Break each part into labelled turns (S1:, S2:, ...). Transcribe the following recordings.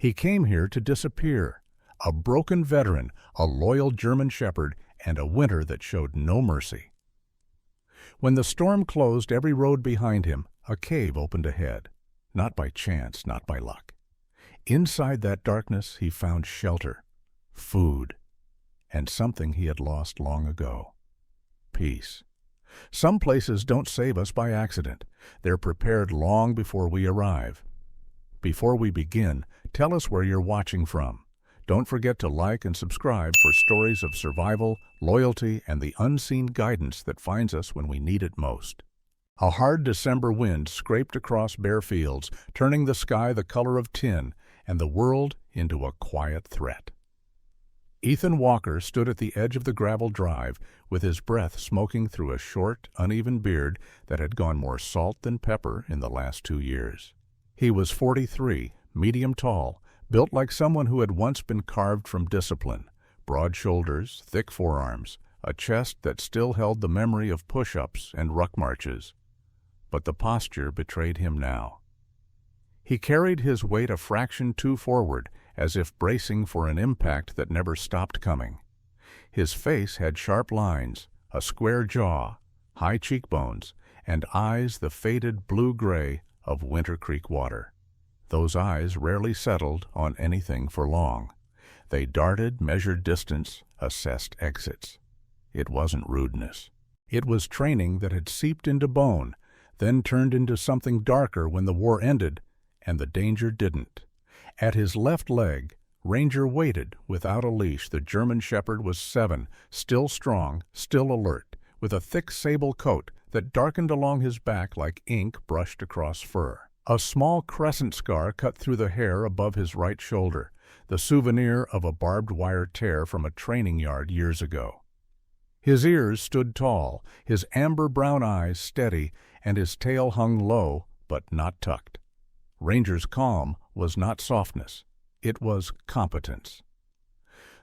S1: He came here to disappear, a broken veteran, a loyal German shepherd, and a winter that showed no mercy. When the storm closed every road behind him, a cave opened ahead, not by chance, not by luck. Inside that darkness he found shelter, food, and something he had lost long ago: peace. Some places don't save us by accident. They're prepared long before we arrive. Before we begin, tell us where you're watching from. Don't forget to like and subscribe for stories of survival, loyalty, and the unseen guidance that finds us when we need it most. A hard December wind scraped across bare fields, turning the sky the color of tin and the world into a quiet threat. Ethan Walker stood at the edge of the gravel drive, with his breath smoking through a short, uneven beard that had gone more salt than pepper in the last 2 years. He was 43, medium tall, built like someone who had once been carved from discipline, broad shoulders, thick forearms, a chest that still held the memory of push-ups and ruck marches. But the posture betrayed him now. He carried his weight a fraction too forward, as if bracing for an impact that never stopped coming. His face had sharp lines, a square jaw, high cheekbones, and eyes the faded blue-gray of Winter Creek water. Those eyes rarely settled on anything for long. They darted, measured distance, assessed exits. It wasn't rudeness. It was training that had seeped into bone, then turned into something darker when the war ended, and the danger didn't. At his left leg, Ranger waited without a leash. The German shepherd was 7, still strong, still alert, with a thick sable coat that darkened along his back like ink brushed across fur. A small crescent scar cut through the hair above his right shoulder, the souvenir of a barbed wire tear from a training yard years ago. His ears stood tall, his amber-brown eyes steady, and his tail hung low but not tucked. Ranger's calm was not softness. It was competence.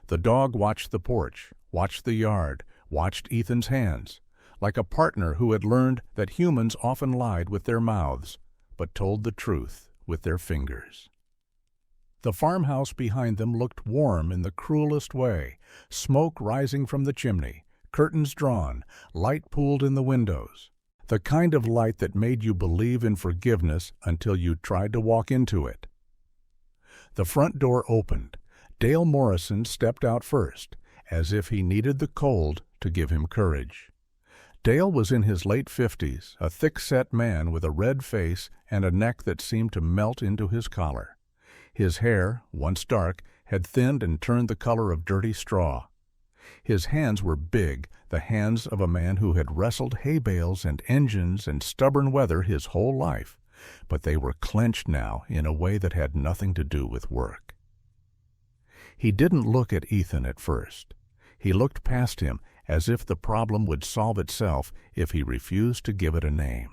S1: The dog watched the porch, watched the yard, watched Ethan's hands, like a partner who had learned that humans often lied with their mouths, but told the truth with their fingers. The farmhouse behind them looked warm in the cruelest way, smoke rising from the chimney, curtains drawn, light pooled in the windows. The kind of light that made you believe in forgiveness until you tried to walk into it. The front door opened. Dale Morrison stepped out first, as if he needed the cold to give him courage. Dale was in his late 50s, a thick-set man with a red face and a neck that seemed to melt into his collar. His hair, once dark, had thinned and turned the color of dirty straw. His hands were big, the hands of a man who had wrestled hay bales and engines and stubborn weather his whole life, but they were clenched now in a way that had nothing to do with work. He didn't look at Ethan at first. He looked past him as if the problem would solve itself if he refused to give it a name.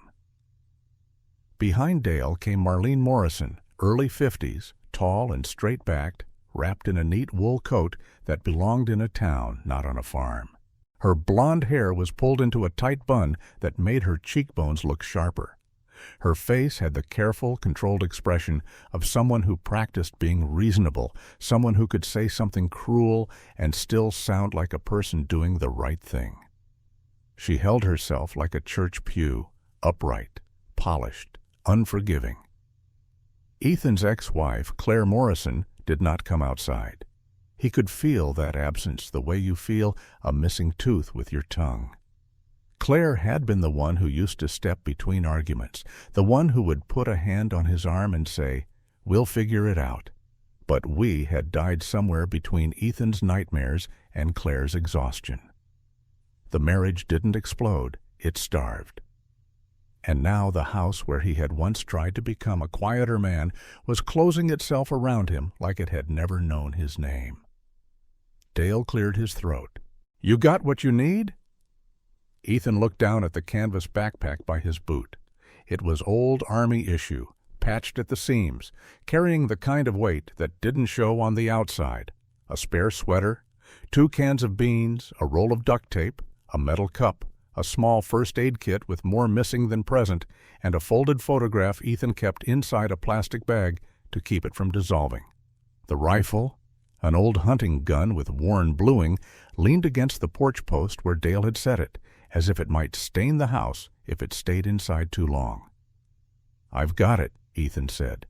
S1: Behind Dale came Marlene Morrison, early 50s, tall and straight-backed, wrapped in a neat wool coat that belonged in a town, not on a farm. Her blonde hair was pulled into a tight bun that made her cheekbones look sharper. Her face had the careful, controlled expression of someone who practiced being reasonable, someone who could say something cruel and still sound like a person doing the right thing. She held herself like a church pew, upright, polished, unforgiving. Ethan's ex-wife, Claire Morrison, did not come outside. He could feel that absence the way you feel a missing tooth with your tongue. Claire had been the one who used to step between arguments, the one who would put a hand on his arm and say, "We'll figure it out." But we had died somewhere between Ethan's nightmares and Claire's exhaustion. The marriage didn't explode, it starved. And now the house where he had once tried to become a quieter man was closing itself around him like it had never known his name. Dale cleared his throat. "You got what you need?" Ethan looked down at the canvas backpack by his boot. It was old Army issue, patched at the seams, carrying the kind of weight that didn't show on the outside. A spare sweater, 2 cans of beans, a roll of duct tape, a metal cup, a small first aid kit with more missing than present, and a folded photograph Ethan kept inside a plastic bag to keep it from dissolving. The rifle, an old hunting gun with worn bluing, leaned against the porch post where Dale had set it, as if it might stain the house if it stayed inside too long. "I've got it," Ethan said.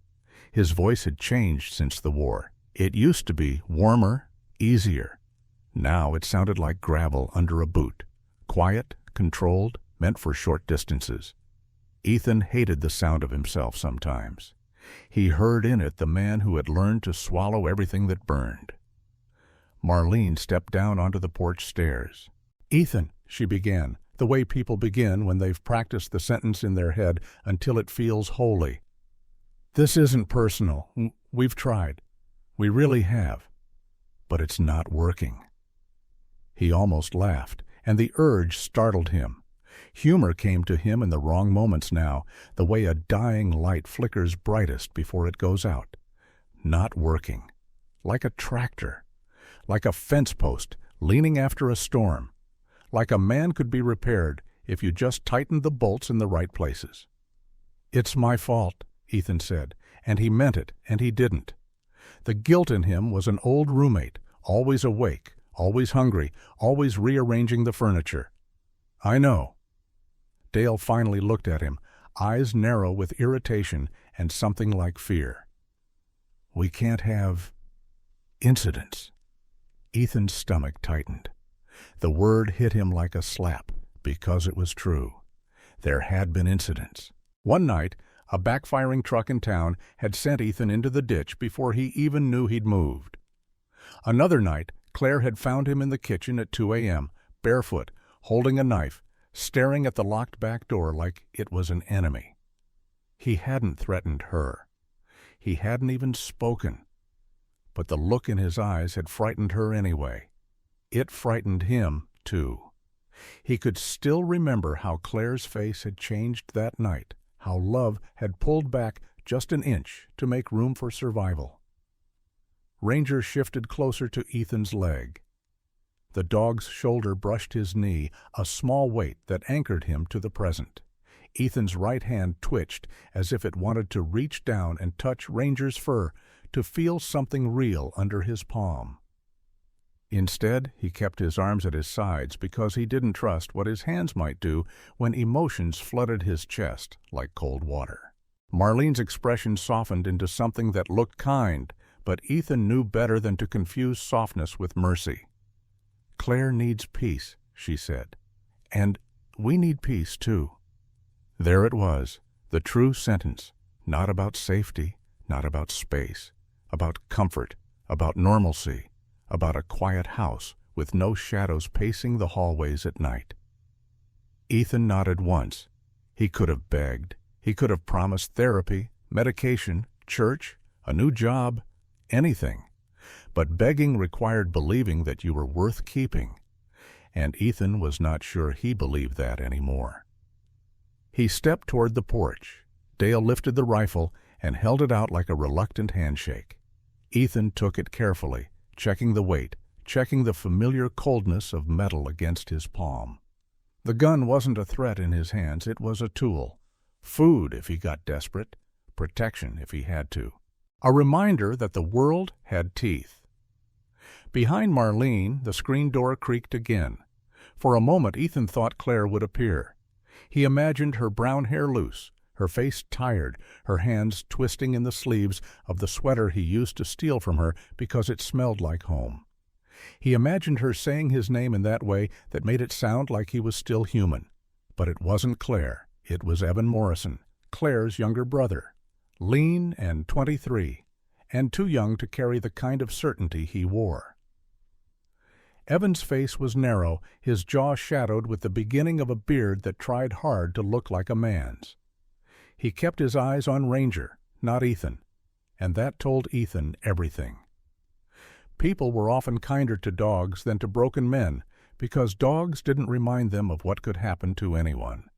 S1: His voice had changed since the war. It used to be warmer, easier. Now it sounded like gravel under a boot. Quiet, controlled, meant for short distances. Ethan hated the sound of himself sometimes. He heard in it the man who had learned to swallow everything that burned. Marlene stepped down onto the porch stairs. "Ethan," she began, the way people begin when they've practiced the sentence in their head until it feels holy. "This isn't personal. We've tried. We really have. But it's not working." He almost laughed, and the urge startled him. Humor came to him in the wrong moments now, the way a dying light flickers brightest before it goes out. Not working. Like a tractor. Like a fence post leaning after a storm. Like a man could be repaired if you just tightened the bolts in the right places. "It's my fault," Ethan said, and he meant it, and he didn't. The guilt in him was an old roommate, always awake, always hungry, always rearranging the furniture. "I know." Dale finally looked at him, eyes narrow with irritation and something like fear. "We can't have incidents." Ethan's stomach tightened. The word hit him like a slap, because it was true. There had been incidents. One night, a backfiring truck in town had sent Ethan into the ditch before he even knew he'd moved. Another night, Claire had found him in the kitchen at 2 a.m., barefoot, holding a knife, staring at the locked back door like it was an enemy. He hadn't threatened her. He hadn't even spoken. But the look in his eyes had frightened her anyway. It frightened him, too. He could still remember how Claire's face had changed that night, how love had pulled back just an inch to make room for survival. Ranger shifted closer to Ethan's leg. The dog's shoulder brushed his knee, a small weight that anchored him to the present. Ethan's right hand twitched as if it wanted to reach down and touch Ranger's fur, to feel something real under his palm. Instead, he kept his arms at his sides because he didn't trust what his hands might do when emotions flooded his chest like cold water. Marlene's expression softened into something that looked kind, but Ethan knew better than to confuse softness with mercy. "Claire needs peace," she said. "And we need peace, too." There it was, the true sentence, not about safety, not about space, about comfort, about normalcy, about a quiet house with no shadows pacing the hallways at night. Ethan nodded once. He could have begged. He could have promised therapy, medication, church, a new job, anything. But begging required believing that you were worth keeping, and Ethan was not sure he believed that anymore. He stepped toward the porch. Dale lifted the rifle and held it out like a reluctant handshake. Ethan took it carefully, checking the weight, checking the familiar coldness of metal against his palm. The gun wasn't a threat in his hands, it was a tool. Food if he got desperate, protection if he had to. A reminder that the world had teeth. Behind Marlene, the screen door creaked again. For a moment Ethan thought Claire would appear. He imagined her brown hair loose, her face tired, her hands twisting in the sleeves of the sweater he used to steal from her because it smelled like home. He imagined her saying his name in that way that made it sound like he was still human. But it wasn't Claire. It was Evan Morrison, Claire's younger brother. Lean and 23, and too young to carry the kind of certainty he wore. Evan's face was narrow, his jaw shadowed with the beginning of a beard that tried hard to look like a man's. He kept his eyes on Ranger, not Ethan, and that told Ethan everything. People were often kinder to dogs than to broken men, because dogs didn't remind them of what could happen to anyone.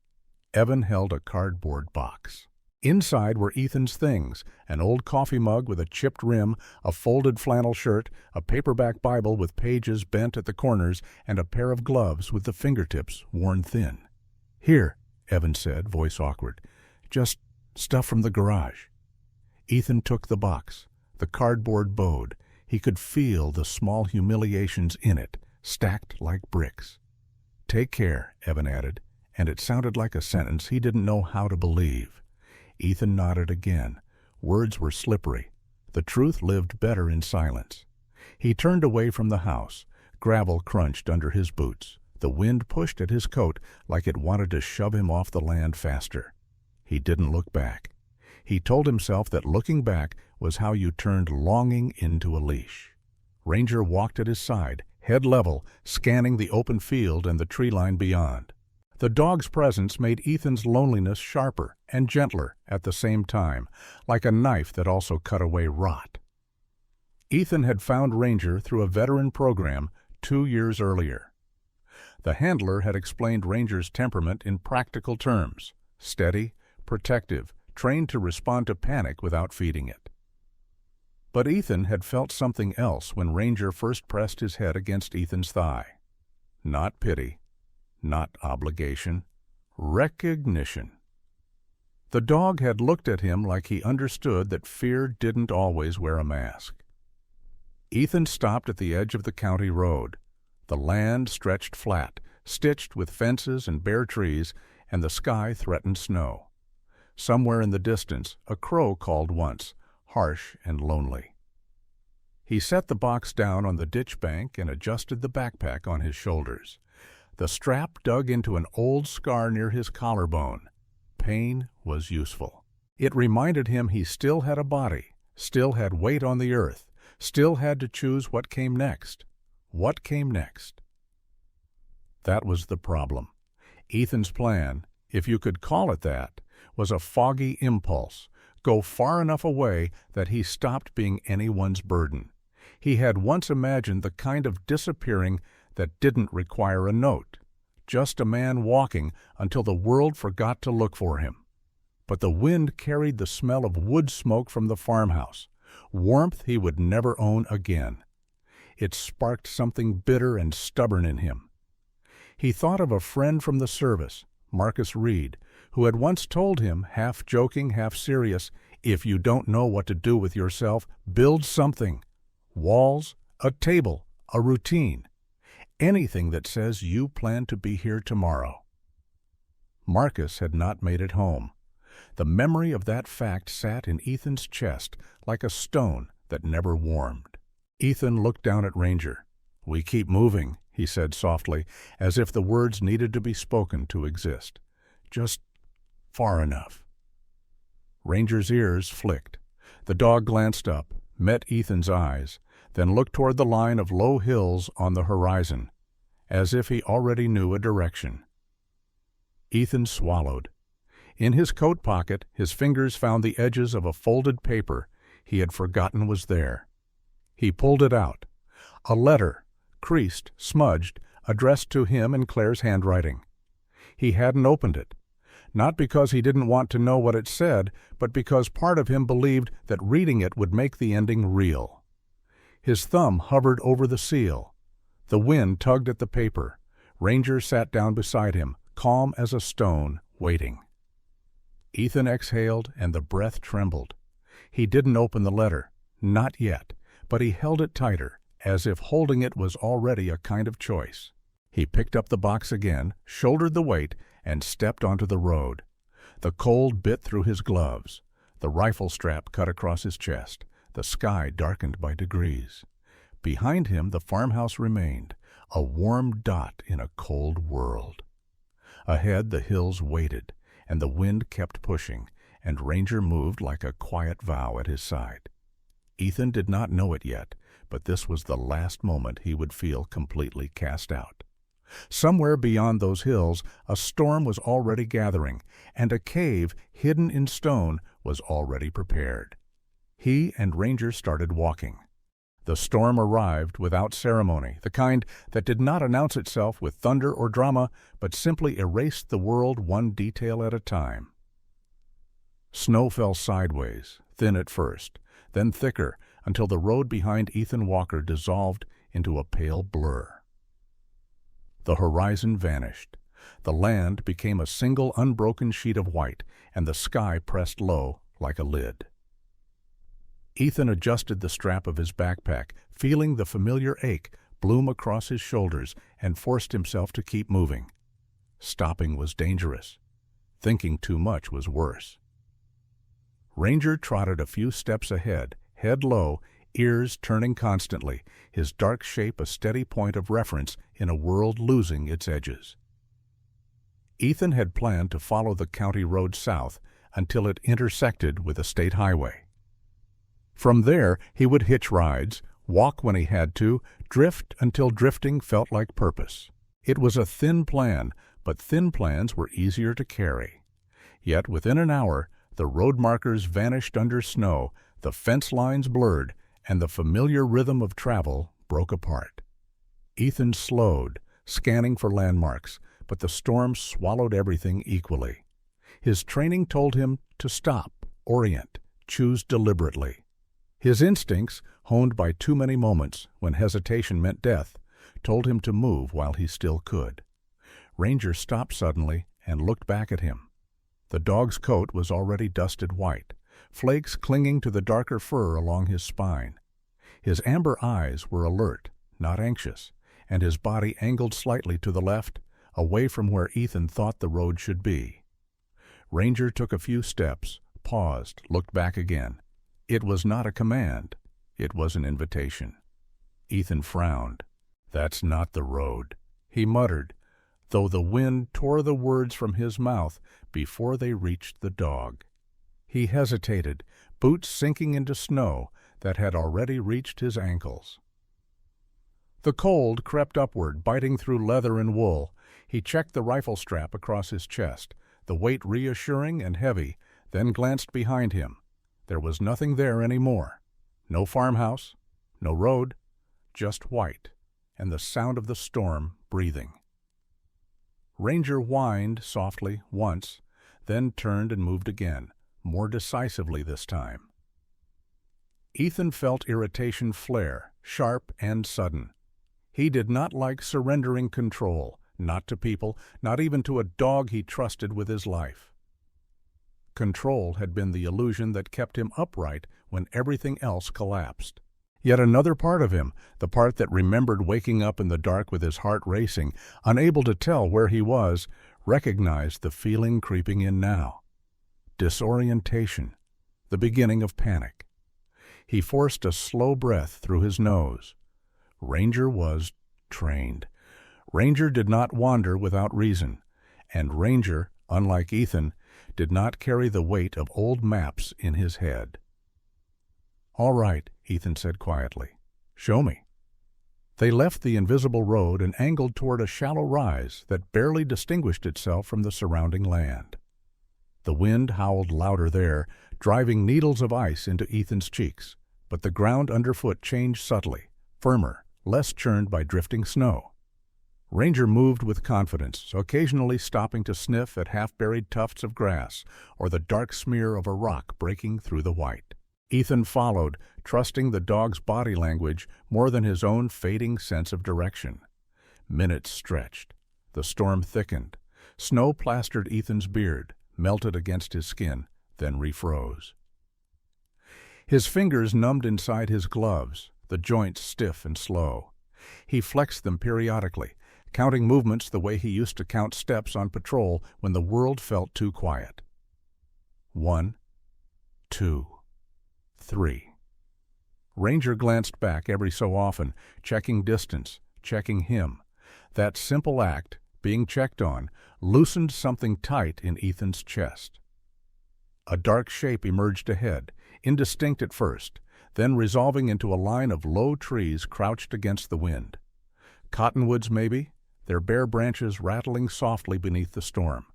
S1: Evan held a cardboard box. Inside were Ethan's things, an old coffee mug with a chipped rim, a folded flannel shirt, a paperback Bible with pages bent at the corners, and a pair of gloves with the fingertips worn thin. "Here," Evan said, voice awkward. "Just stuff from the garage." Ethan took the box. The cardboard bowed. He could feel the small humiliations in it, stacked like bricks. "Take care," Evan added, and it sounded like a sentence he didn't know how to believe. Ethan nodded again. Words were slippery. The truth lived better in silence. He turned away from the house. Gravel crunched under his boots. The wind pushed at his coat like it wanted to shove him off the land faster. He didn't look back. He told himself that looking back was how you turned longing into a leash. Ranger walked at his side, head level, scanning the open field and the tree line beyond. The dog's presence made Ethan's loneliness sharper and gentler at the same time, like a knife that also cut away rot. Ethan had found Ranger through a veteran program 2 years earlier. The handler had explained Ranger's temperament in practical terms: steady, protective, trained to respond to panic without feeding it. But Ethan had felt something else when Ranger first pressed his head against Ethan's thigh. Not pity. Not obligation. Recognition. The dog had looked at him like he understood that fear didn't always wear a mask. Ethan stopped at the edge of the county road. The land stretched flat, stitched with fences and bare trees, and the sky threatened snow. Somewhere in the distance, a crow called once, harsh and lonely. He set the box down on the ditch bank and adjusted the backpack on his shoulders. The strap dug into an old scar near his collarbone. Pain was useful. It reminded him he still had a body, still had weight on the earth, still had to choose what came next. What came next? That was the problem. Ethan's plan, if you could call it that, was a foggy impulse, go far enough away that he stopped being anyone's burden. He had once imagined the kind of disappearing that didn't require a note, just a man walking until the world forgot to look for him. But the wind carried the smell of wood smoke from the farmhouse, warmth he would never own again. It sparked something bitter and stubborn in him. He thought of a friend from the service, Marcus Reed, who had once told him, half joking, half serious, "If you don't know what to do with yourself, build something. Walls, a table, a routine. Anything that says you plan to be here tomorrow." Marcus had not made it home. The memory of that fact sat in Ethan's chest like a stone that never warmed. Ethan looked down at Ranger. "We keep moving," he said softly, as if the words needed to be spoken to exist. "Just far enough." Ranger's ears flicked. The dog glanced up, met Ethan's eyes, then looked toward the line of low hills on the horizon, as if he already knew a direction. Ethan swallowed. In his coat pocket, his fingers found the edges of a folded paper he had forgotten was there. He pulled it out. A letter, creased, smudged, addressed to him in Claire's handwriting. He hadn't opened it, not because he didn't want to know what it said, but because part of him believed that reading it would make the ending real. His thumb hovered over the seal. The wind tugged at the paper. Ranger sat down beside him, calm as a stone, waiting. Ethan exhaled, and the breath trembled. He didn't open the letter, not yet, but he held it tighter, as if holding it was already a kind of choice. He picked up the box again, shouldered the weight, and stepped onto the road. The cold bit through his gloves. The rifle strap cut across his chest. The sky darkened by degrees. Behind him the farmhouse remained, a warm dot in a cold world. Ahead the hills waited, and the wind kept pushing, and Ranger moved like a quiet vow at his side. Ethan did not know it yet, but this was the last moment he would feel completely cast out. Somewhere beyond those hills, a storm was already gathering, and a cave hidden in stone was already prepared. He and Ranger started walking. The storm arrived without ceremony, the kind that did not announce itself with thunder or drama, but simply erased the world one detail at a time. Snow fell sideways, thin at first, then thicker, until the road behind Ethan Walker dissolved into a pale blur. The horizon vanished. The land became a single unbroken sheet of white, and the sky pressed low like a lid. Ethan adjusted the strap of his backpack, feeling the familiar ache bloom across his shoulders, and forced himself to keep moving. Stopping was dangerous. Thinking too much was worse. Ranger trotted a few steps ahead, head low, ears turning constantly, his dark shape a steady point of reference in a world losing its edges. Ethan had planned to follow the county road south until it intersected with a state highway. From there, he would hitch rides, walk when he had to, drift until drifting felt like purpose. It was a thin plan, but thin plans were easier to carry. Yet within an hour, the road markers vanished under snow, the fence lines blurred, and the familiar rhythm of travel broke apart. Ethan slowed, scanning for landmarks, but the storm swallowed everything equally. His training told him to stop, orient, choose deliberately. His instincts, honed by too many moments when hesitation meant death, told him to move while he still could. Ranger stopped suddenly and looked back at him. The dog's coat was already dusted white, flakes clinging to the darker fur along his spine. His amber eyes were alert, not anxious, and his body angled slightly to the left, away from where Ethan thought the road should be. Ranger took a few steps, paused, looked back again. It was not a command. It was an invitation. Ethan frowned. "That's not the road," he muttered, though the wind tore the words from his mouth before they reached the dog. He hesitated, boots sinking into snow that had already reached his ankles. The cold crept upward, biting through leather and wool. He checked the rifle strap across his chest, the weight reassuring and heavy, then glanced behind him. There was nothing there anymore. No farmhouse, no road, just white, and the sound of the storm breathing. Ranger whined softly once, then turned and moved again, more decisively this time. Ethan felt irritation flare, sharp and sudden. He did not like surrendering control, not to people, not even to a dog he trusted with his life. Control had been the illusion that kept him upright when everything else collapsed. Yet another part of him, the part that remembered waking up in the dark with his heart racing, unable to tell where he was, recognized the feeling creeping in now. Disorientation, the beginning of panic. He forced a slow breath through his nose. Ranger was trained. Ranger did not wander without reason, and Ranger, unlike Ethan, did not carry the weight of old maps in his head. "All right," Ethan said quietly. "Show me." They left the invisible road and angled toward a shallow rise that barely distinguished itself from the surrounding land. The wind howled louder there, driving needles of ice into Ethan's cheeks, but the ground underfoot changed subtly, firmer, less churned by drifting snow. Ranger moved with confidence, occasionally stopping to sniff at half-buried tufts of grass or the dark smear of a rock breaking through the white. Ethan followed, trusting the dog's body language more than his own fading sense of direction. Minutes stretched. The storm thickened. Snow plastered Ethan's beard, melted against his skin, then refroze. His fingers numbed inside his gloves, the joints stiff and slow. He flexed them periodically, counting movements the way he used to count steps on patrol when the world felt too quiet. 1, 2, 3. Ranger glanced back every so often, checking distance, checking him. That simple act, being checked on, loosened something tight in Ethan's chest. A dark shape emerged ahead, indistinct at first, then resolving into a line of low trees crouched against the wind. Cottonwoods, maybe, their bare branches rattling softly beneath the storm.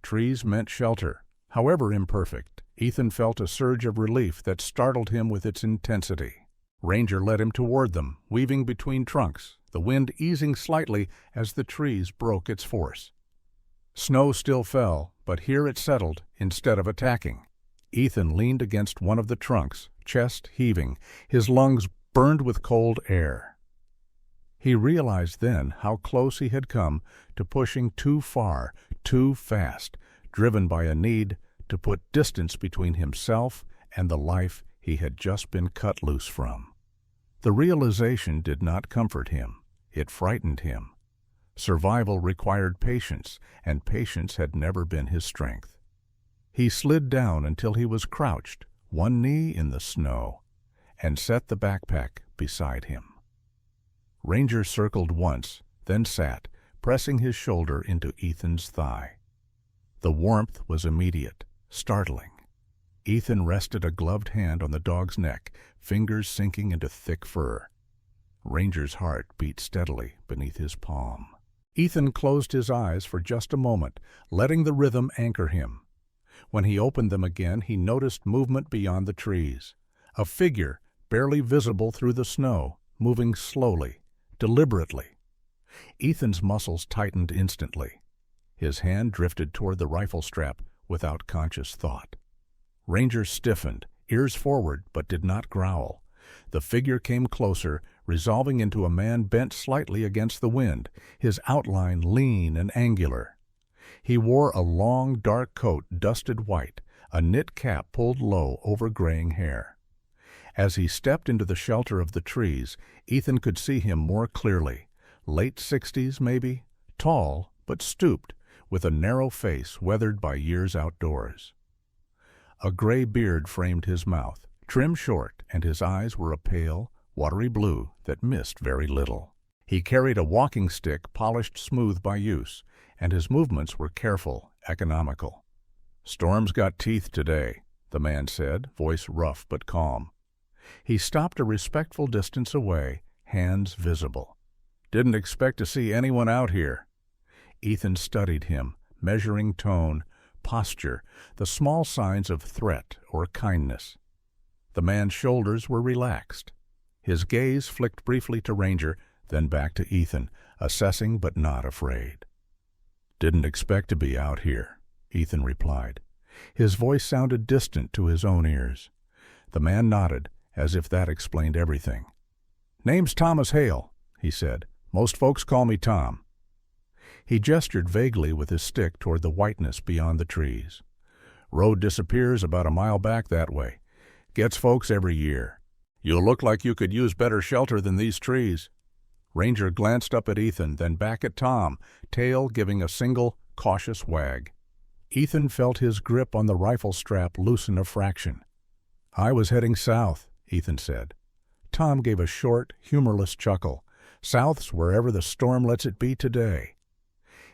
S1: Trees meant shelter. However imperfect, Ethan felt a surge of relief that startled him with its intensity. Ranger led him toward them, weaving between trunks, the wind easing slightly as the trees broke its force. Snow still fell, but here it settled instead of attacking. Ethan leaned against one of the trunks, chest heaving, his lungs burned with cold air. He realized then how close he had come to pushing too far, too fast, driven by a need to put distance between himself and the life he had just been cut loose from. The realization did not comfort him. It frightened him. Survival required patience, and patience had never been his strength. He slid down until he was crouched, one knee in the snow, and set the backpack beside him. Ranger circled once, then sat, pressing his shoulder into Ethan's thigh. The warmth was immediate, startling. Ethan rested a gloved hand on the dog's neck, fingers sinking into thick fur. Ranger's heart beat steadily beneath his palm. Ethan closed his eyes for just a moment, letting the rhythm anchor him. When he opened them again, he noticed movement beyond the trees. A figure, barely visible through the snow, moving slowly, deliberately. Ethan's muscles tightened instantly. His hand drifted toward the rifle strap without conscious thought. Ranger stiffened, ears forward, but did not growl. The figure came closer, resolving into a man bent slightly against the wind, his outline lean and angular. He wore a long, dark coat dusted white, a knit cap pulled low over graying hair. As he stepped into the shelter of the trees, Ethan could see him more clearly. Late 60s, maybe, tall but stooped, with a narrow face weathered by years outdoors. A gray beard framed his mouth, trim short, and his eyes were a pale, watery blue that missed very little. He carried a walking stick polished smooth by use, and his movements were careful, economical. "Storm's got teeth today," the man said, voice rough but calm. He stopped a respectful distance away, hands visible. "Didn't expect to see anyone out here." Ethan studied him, measuring tone, posture, the small signs of threat or kindness. The man's shoulders were relaxed. His gaze flicked briefly to Ranger, then back to Ethan, assessing but not afraid. "Didn't expect to be out here," Ethan replied. His voice sounded distant to his own ears. The man nodded, as if that explained everything. "Name's Thomas Hale," he said. "Most folks call me Tom." He gestured vaguely with his stick toward the whiteness beyond the trees. "Road disappears about a mile back that way. Gets folks every year. You look like you could use better shelter than these trees." Ranger glanced up at Ethan, then back at Tom, tail giving a single, cautious wag. Ethan felt his grip on the rifle strap loosen a fraction. "I was heading south," Ethan said. Tom gave a short, humorless chuckle. "South's wherever the storm lets it be today."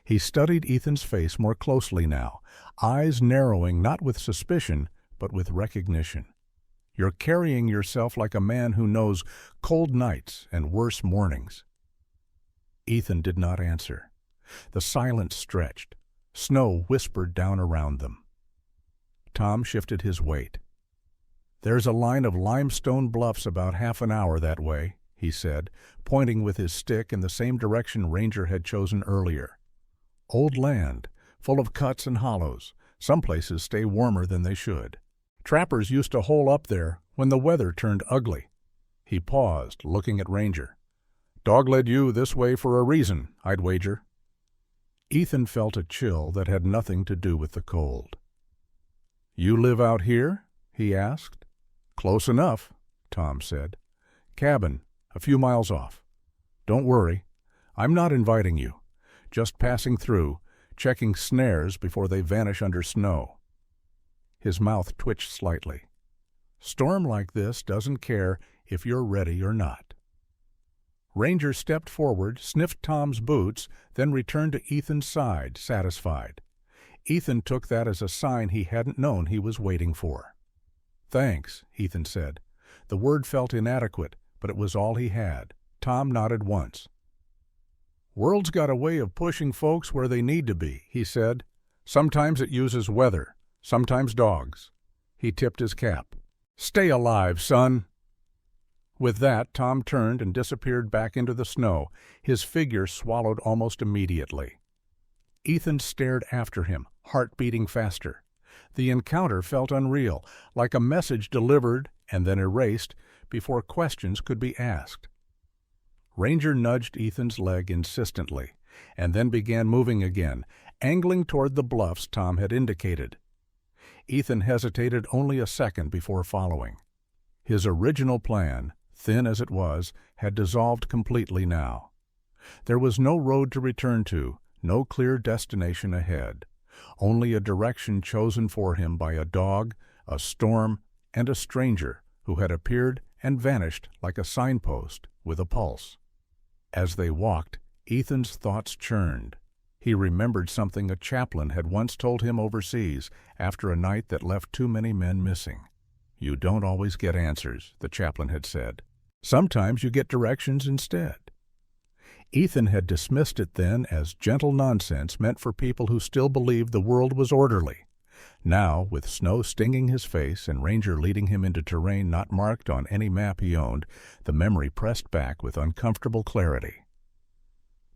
S1: He studied Ethan's face more closely now, eyes narrowing not with suspicion, but with recognition. "You're carrying yourself like a man who knows cold nights and worse mornings." Ethan did not answer. The silence stretched. Snow whispered down around them. Tom shifted his weight. "There's a line of limestone bluffs about half an hour that way," he said, pointing with his stick in the same direction Ranger had chosen earlier. "Old land, full of cuts and hollows. Some places stay warmer than they should. Trappers used to hole up there when the weather turned ugly." He paused, looking at Ranger. "Dog led you this way for a reason, I'd wager." Ethan felt a chill that had nothing to do with the cold. "You live out here?" he asked. "Close enough," Tom said. "Cabin, a few miles off. Don't worry, I'm not inviting you. Just passing through, checking snares before they vanish under snow." His mouth twitched slightly. "Storm like this doesn't care if you're ready or not." Ranger stepped forward, sniffed Tom's boots, then returned to Ethan's side, satisfied. Ethan took that as a sign he hadn't known he was waiting for. "Thanks," Ethan said. The word felt inadequate, but it was all he had. Tom nodded once. "World's got a way of pushing folks where they need to be," he said. "Sometimes it uses weather, sometimes dogs." He tipped his cap. "Stay alive, son." With that, Tom turned and disappeared back into the snow, his figure swallowed almost immediately. Ethan stared after him, heart beating faster. The encounter felt unreal, like a message delivered and then erased before questions could be asked. Ranger nudged Ethan's leg insistently, and then began moving again, angling toward the bluffs Tom had indicated. Ethan hesitated only a second before following. His original plan, thin as it was, had dissolved completely now. There was no road to return to, no clear destination ahead, only a direction chosen for him by a dog, a storm, and a stranger who had appeared and vanished like a signpost with a pulse. As they walked, Ethan's thoughts churned. He remembered something a chaplain had once told him overseas after a night that left too many men missing. "You don't always get answers," the chaplain had said. "Sometimes you get directions instead." Ethan had dismissed it then as gentle nonsense meant for people who still believed the world was orderly. Now, with snow stinging his face and Ranger leading him into terrain not marked on any map he owned, the memory pressed back with uncomfortable clarity.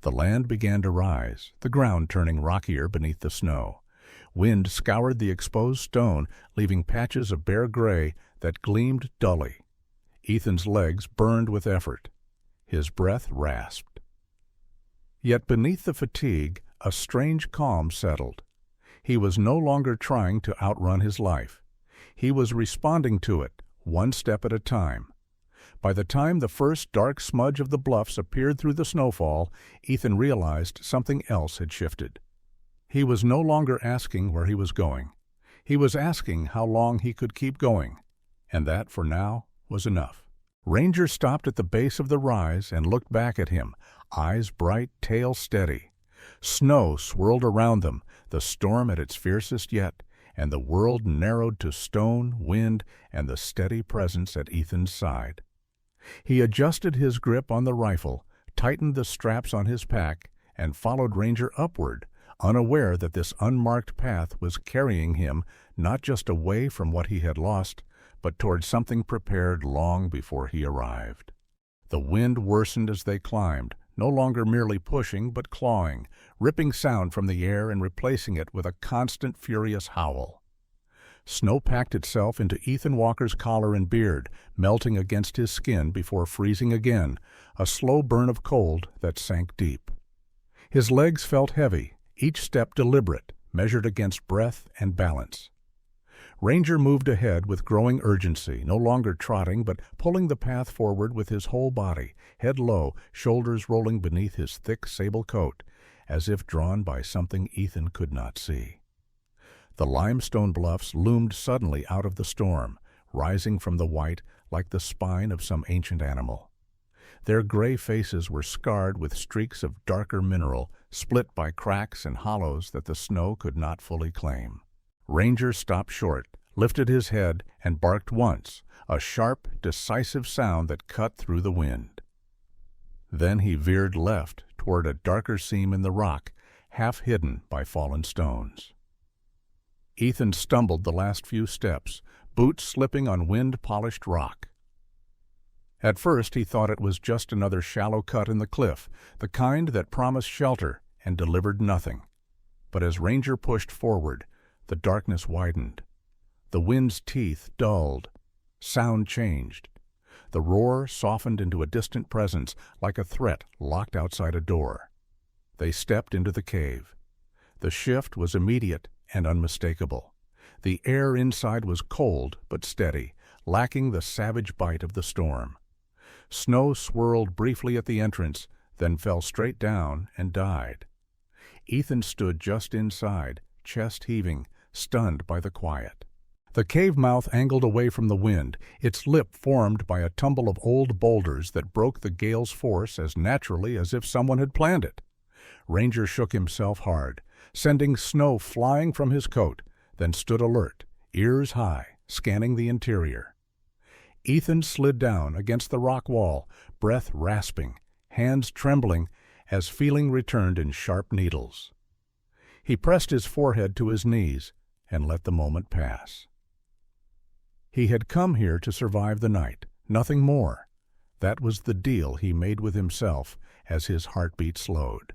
S1: The land began to rise, the ground turning rockier beneath the snow. Wind scoured the exposed stone, leaving patches of bare gray that gleamed dully. Ethan's legs burned with effort. His breath rasped. Yet beneath the fatigue, a strange calm settled. He was no longer trying to outrun his life. He was responding to it, one step at a time. By the time the first dark smudge of the bluffs appeared through the snowfall, Ethan realized something else had shifted. He was no longer asking where he was going. He was asking how long he could keep going, and that, for now, was enough. Ranger stopped at the base of the rise and looked back at him, eyes bright, tail steady. Snow swirled around them, the storm at its fiercest yet, and the world narrowed to stone, wind, and the steady presence at Ethan's side. He adjusted his grip on the rifle, tightened the straps on his pack, and followed Ranger upward, unaware that this unmarked path was carrying him not just away from what he had lost, but toward something prepared long before he arrived. The wind worsened as they climbed, no longer merely pushing but clawing, ripping sound from the air and replacing it with a constant furious howl. Snow packed itself into Ethan Walker's collar and beard, melting against his skin before freezing again, a slow burn of cold that sank deep. His legs felt heavy, each step deliberate, measured against breath and balance. Ranger moved ahead with growing urgency, no longer trotting but pulling the path forward with his whole body, head low, shoulders rolling beneath his thick sable coat, as if drawn by something Ethan could not see. The limestone bluffs loomed suddenly out of the storm, rising from the white like the spine of some ancient animal. Their gray faces were scarred with streaks of darker mineral, split by cracks and hollows that the snow could not fully claim. Ranger stopped short, lifted his head, and barked once, a sharp, decisive sound that cut through the wind. Then he veered left toward a darker seam in the rock, half hidden by fallen stones. Ethan stumbled the last few steps, boots slipping on wind-polished rock. At first he thought it was just another shallow cut in the cliff, the kind that promised shelter and delivered nothing. But as Ranger pushed forward, the darkness widened. The wind's teeth dulled. Sound changed. The roar softened into a distant presence, like a threat locked outside a door. They stepped into the cave. The shift was immediate and unmistakable. The air inside was cold but steady, lacking the savage bite of the storm. Snow swirled briefly at the entrance, then fell straight down and died. Ethan stood just inside, chest heaving, stunned by the quiet. The cave mouth angled away from the wind, its lip formed by a tumble of old boulders that broke the gale's force as naturally as if someone had planned it. Ranger shook himself hard, sending snow flying from his coat, then stood alert, ears high, scanning the interior. Ethan slid down against the rock wall, breath rasping, hands trembling as feeling returned in sharp needles. He pressed his forehead to his knees and let the moment pass. He had come here to survive the night, nothing more. That was the deal he made with himself as his heartbeat slowed.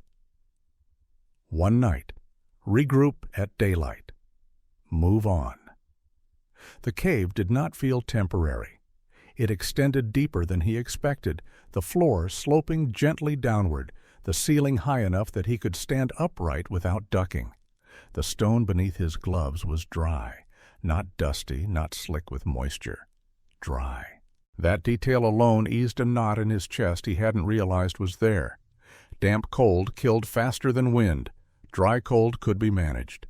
S1: One night, regroup at daylight, move on. The cave did not feel temporary. It extended deeper than he expected, the floor sloping gently downward, the ceiling high enough that he could stand upright without ducking. The stone beneath his gloves was dry, not dusty, not slick with moisture. Dry. That detail alone eased a knot in his chest he hadn't realized was there. Damp cold killed faster than wind. Dry cold could be managed.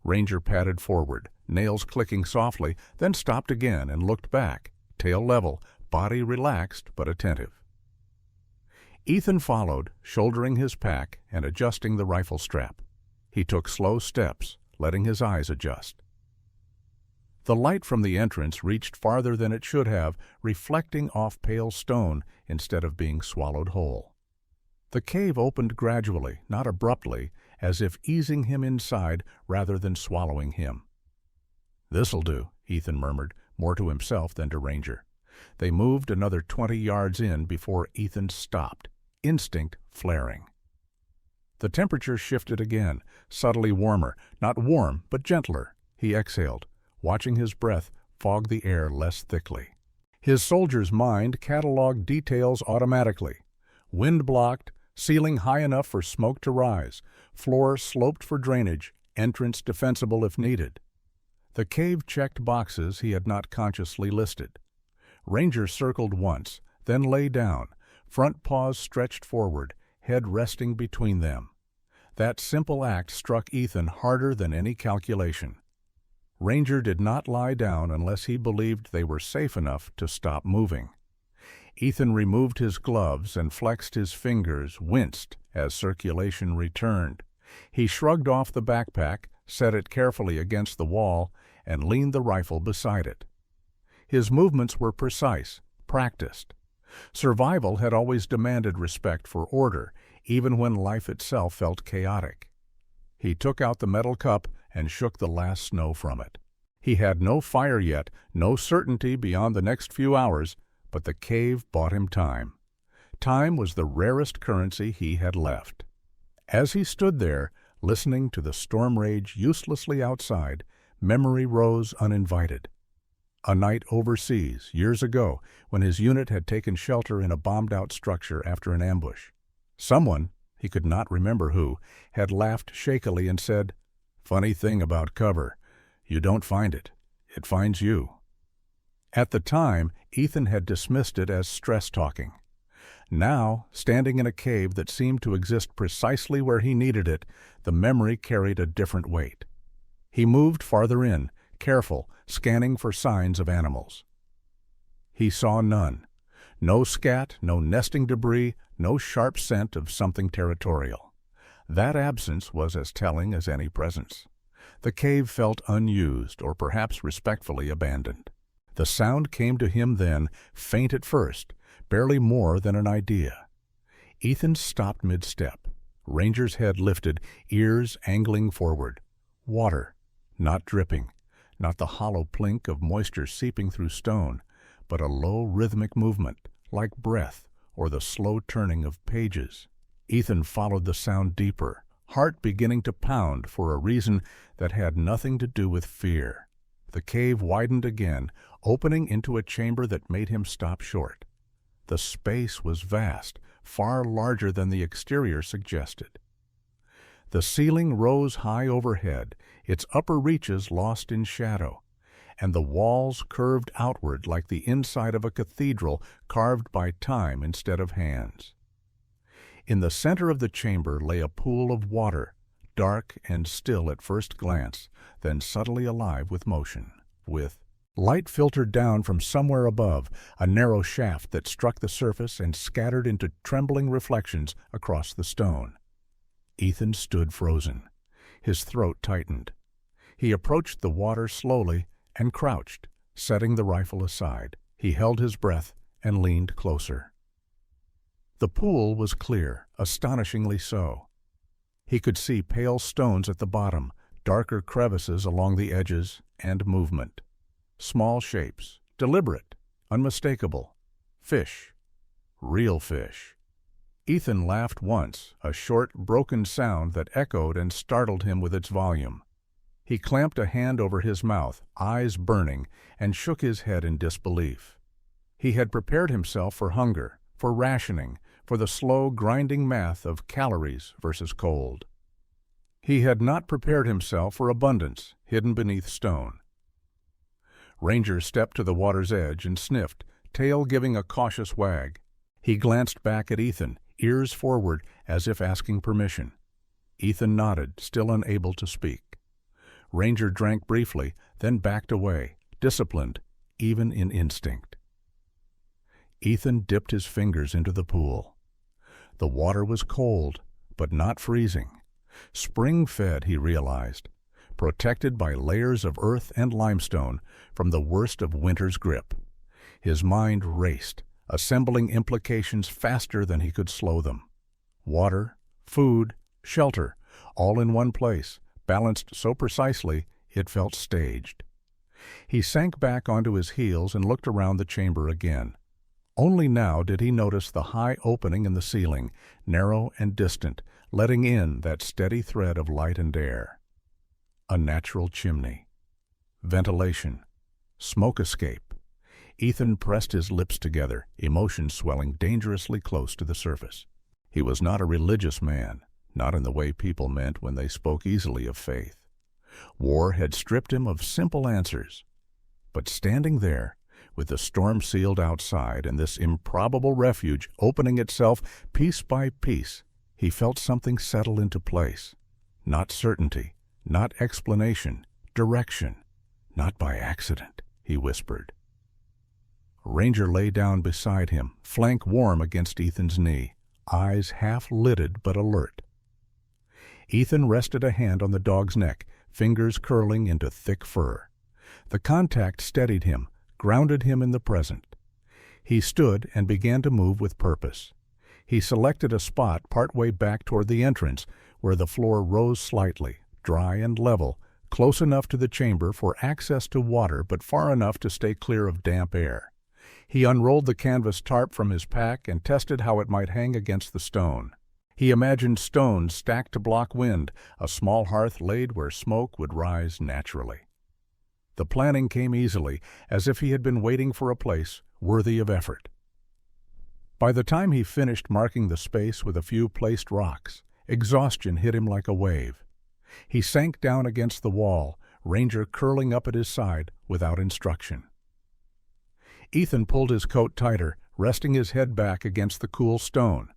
S1: Ranger padded forward, nails clicking softly, then stopped again and looked back, tail level, body relaxed but attentive. Ethan followed, shouldering his pack and adjusting the rifle strap. He took slow steps, letting his eyes adjust. The light from the entrance reached farther than it should have, reflecting off pale stone instead of being swallowed whole. The cave opened gradually, not abruptly, as if easing him inside rather than swallowing him. "This'll do," Ethan murmured, more to himself than to Ranger. They moved another 20 yards in before Ethan stopped, instinct flaring. The temperature shifted again, subtly warmer, not warm, but gentler. He exhaled, watching his breath fog the air less thickly. His soldier's mind cataloged details automatically. Wind blocked, ceiling high enough for smoke to rise, floor sloped for drainage, entrance defensible if needed. The cave checked boxes he had not consciously listed. Ranger circled once, then lay down, front paws stretched forward, head resting between them. That simple act struck Ethan harder than any calculation. Ranger did not lie down unless he believed they were safe enough to stop moving. Ethan removed his gloves and flexed his fingers, winced as circulation returned. He shrugged off the backpack, set it carefully against the wall, and leaned the rifle beside it. His movements were precise, practiced. Survival had always demanded respect for order, even when life itself felt chaotic. He took out the metal cup and shook the last snow from it. He had no fire yet, no certainty beyond the next few hours, but the cave bought him time. Time was the rarest currency he had left. As he stood there, listening to the storm rage uselessly outside, memory rose uninvited. A night overseas, years ago, when his unit had taken shelter in a bombed-out structure after an ambush. Someone, he could not remember who, had laughed shakily and said, "Funny thing about cover, you don't find it, it finds you." At the time, Ethan had dismissed it as stress talking. Now, standing in a cave that seemed to exist precisely where he needed it, the memory carried a different weight. He moved farther in, careful, scanning for signs of animals. He saw none. No scat, no nesting debris, no sharp scent of something territorial. That absence was as telling as any presence. The cave felt unused, or perhaps respectfully abandoned. The sound came to him then, faint at first, barely more than an idea. Ethan stopped mid-step. Ranger's head lifted, ears angling forward. Water, not dripping, not the hollow plink of moisture seeping through stone, but a low rhythmic movement, like breath or the slow turning of pages. Ethan followed the sound deeper, heart beginning to pound for a reason that had nothing to do with fear. The cave widened again, opening into a chamber that made him stop short. The space was vast, far larger than the exterior suggested. The ceiling rose high overhead, its upper reaches lost in shadow, and the walls curved outward like the inside of a cathedral carved by time instead of hands. In the center of the chamber lay a pool of water, dark and still at first glance, then subtly alive with motion, with light filtered down from somewhere above, a narrow shaft that struck the surface and scattered into trembling reflections across the stone. Ethan stood frozen. His throat tightened. He approached the water slowly and crouched, setting the rifle aside. He held his breath and leaned closer. The pool was clear, astonishingly so. He could see pale stones at the bottom, darker crevices along the edges, and movement. Small shapes, deliberate, unmistakable. Fish. Real fish. Ethan laughed once, a short, broken sound that echoed and startled him with its volume. He clamped a hand over his mouth, eyes burning, and shook his head in disbelief. He had prepared himself for hunger, for rationing, for the slow, grinding math of calories versus cold. He had not prepared himself for abundance, hidden beneath stone. Ranger stepped to the water's edge and sniffed, tail giving a cautious wag. He glanced back at Ethan, ears forward as if asking permission. Ethan nodded, still unable to speak. Ranger drank briefly, then backed away, disciplined, even in instinct. Ethan dipped his fingers into the pool. The water was cold, but not freezing. Spring-fed, he realized, protected by layers of earth and limestone from the worst of winter's grip. His mind raced, assembling implications faster than he could slow them. Water, food, shelter, all in one place, balanced so precisely it felt staged. He sank back onto his heels and looked around the chamber again. Only now did he notice the high opening in the ceiling, narrow and distant, letting in that steady thread of light and air. A natural chimney. Ventilation. Smoke escape. Ethan pressed his lips together, emotions swelling dangerously close to the surface. He was not a religious man, not in the way people meant when they spoke easily of faith. War had stripped him of simple answers. But standing there, with the storm sealed outside and this improbable refuge opening itself piece by piece, he felt something settle into place. Not certainty, not explanation, direction. Not by accident, he whispered. Ranger lay down beside him, flank warm against Ethan's knee, eyes half-lidded but alert. Ethan rested a hand on the dog's neck, fingers curling into thick fur. The contact steadied him, grounded him in the present. He stood and began to move with purpose. He selected a spot partway back toward the entrance, where the floor rose slightly, dry and level, close enough to the chamber for access to water but far enough to stay clear of damp air. He unrolled the canvas tarp from his pack and tested how it might hang against the stone. He imagined stones stacked to block wind, a small hearth laid where smoke would rise naturally. The planning came easily, as if he had been waiting for a place worthy of effort. By the time he finished marking the space with a few placed rocks, exhaustion hit him like a wave. He sank down against the wall, Ranger curling up at his side without instruction. Ethan pulled his coat tighter, resting his head back against the cool stone.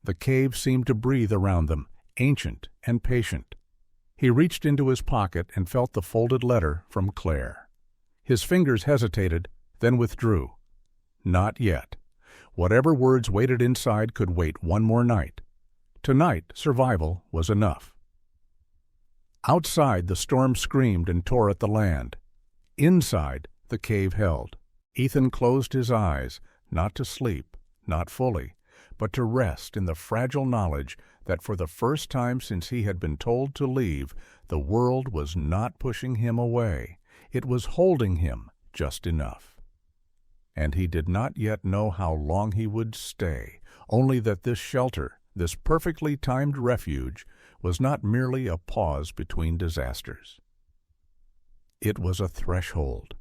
S1: The cave seemed to breathe around them, ancient and patient. He reached into his pocket and felt the folded letter from Claire. His fingers hesitated, then withdrew. Not yet. Whatever words waited inside could wait one more night. Tonight, survival was enough. Outside, the storm screamed and tore at the land. Inside, the cave held. Ethan closed his eyes, not to sleep, not fully, but to rest in the fragile knowledge that for the first time since he had been told to leave, the world was not pushing him away. It was holding him just enough. And he did not yet know how long he would stay, only that this shelter, this perfectly timed refuge, was not merely a pause between disasters. It was a threshold.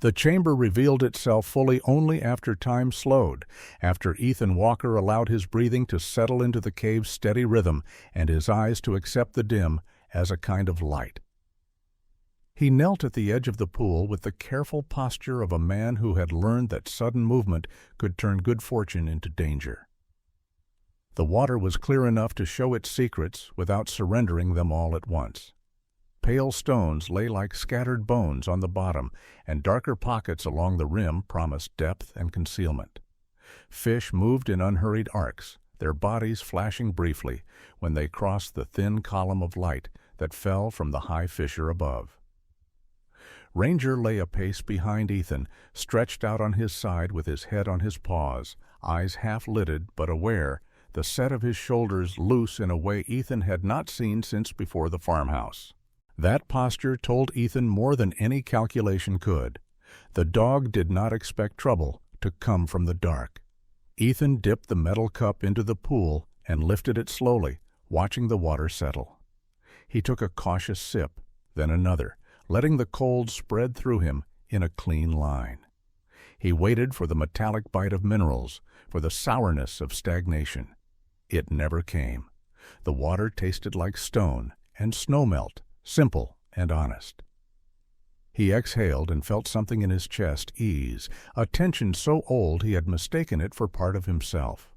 S1: The chamber revealed itself fully only after time slowed, after Ethan Walker allowed his breathing to settle into the cave's steady rhythm and his eyes to accept the dim as a kind of light. He knelt at the edge of the pool with the careful posture of a man who had learned that sudden movement could turn good fortune into danger. The water was clear enough to show its secrets without surrendering them all at once. Pale stones lay like scattered bones on the bottom, and darker pockets along the rim promised depth and concealment. Fish moved in unhurried arcs, their bodies flashing briefly when they crossed the thin column of light that fell from the high fissure above. Ranger lay a pace behind Ethan, stretched out on his side with his head on his paws, eyes half-lidded but aware, the set of his shoulders loose in a way Ethan had not seen since before the farmhouse. That posture told Ethan more than any calculation could. The dog did not expect trouble to come from the dark. Ethan dipped the metal cup into the pool and lifted it slowly, watching the water settle. He took a cautious sip, then another, letting the cold spread through him in a clean line. He waited for the metallic bite of minerals, for the sourness of stagnation. It never came. The water tasted like stone and snowmelt, simple and honest. He exhaled and felt something in his chest ease, a tension so old he had mistaken it for part of himself.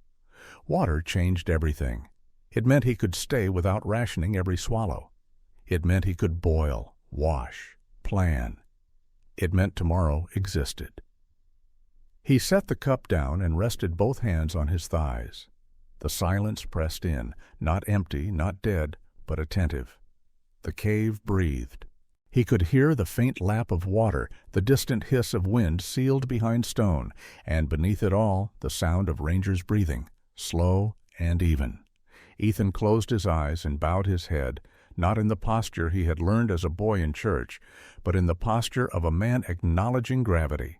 S1: Water changed everything. It meant he could stay without rationing every swallow. It meant he could boil, wash, plan. It meant tomorrow existed. He set the cup down and rested both hands on his thighs. The silence pressed in, not empty, not dead, but attentive. The cave breathed. He could hear the faint lap of water, the distant hiss of wind sealed behind stone, and beneath it all, the sound of Ranger's breathing, slow and even. Ethan closed his eyes and bowed his head, not in the posture he had learned as a boy in church, but in the posture of a man acknowledging gravity.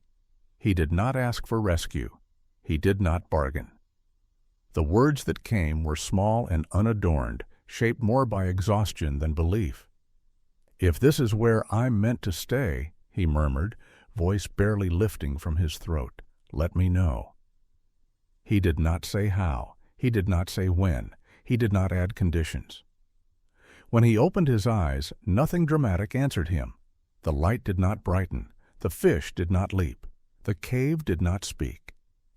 S1: He did not ask for rescue. He did not bargain. The words that came were small and unadorned, shaped more by exhaustion than belief. "If this is where I'm meant to stay," he murmured, voice barely lifting from his throat, "let me know." He did not say how. He did not say when. He did not add conditions. When he opened his eyes, nothing dramatic answered him. The light did not brighten. The fish did not leap. The cave did not speak.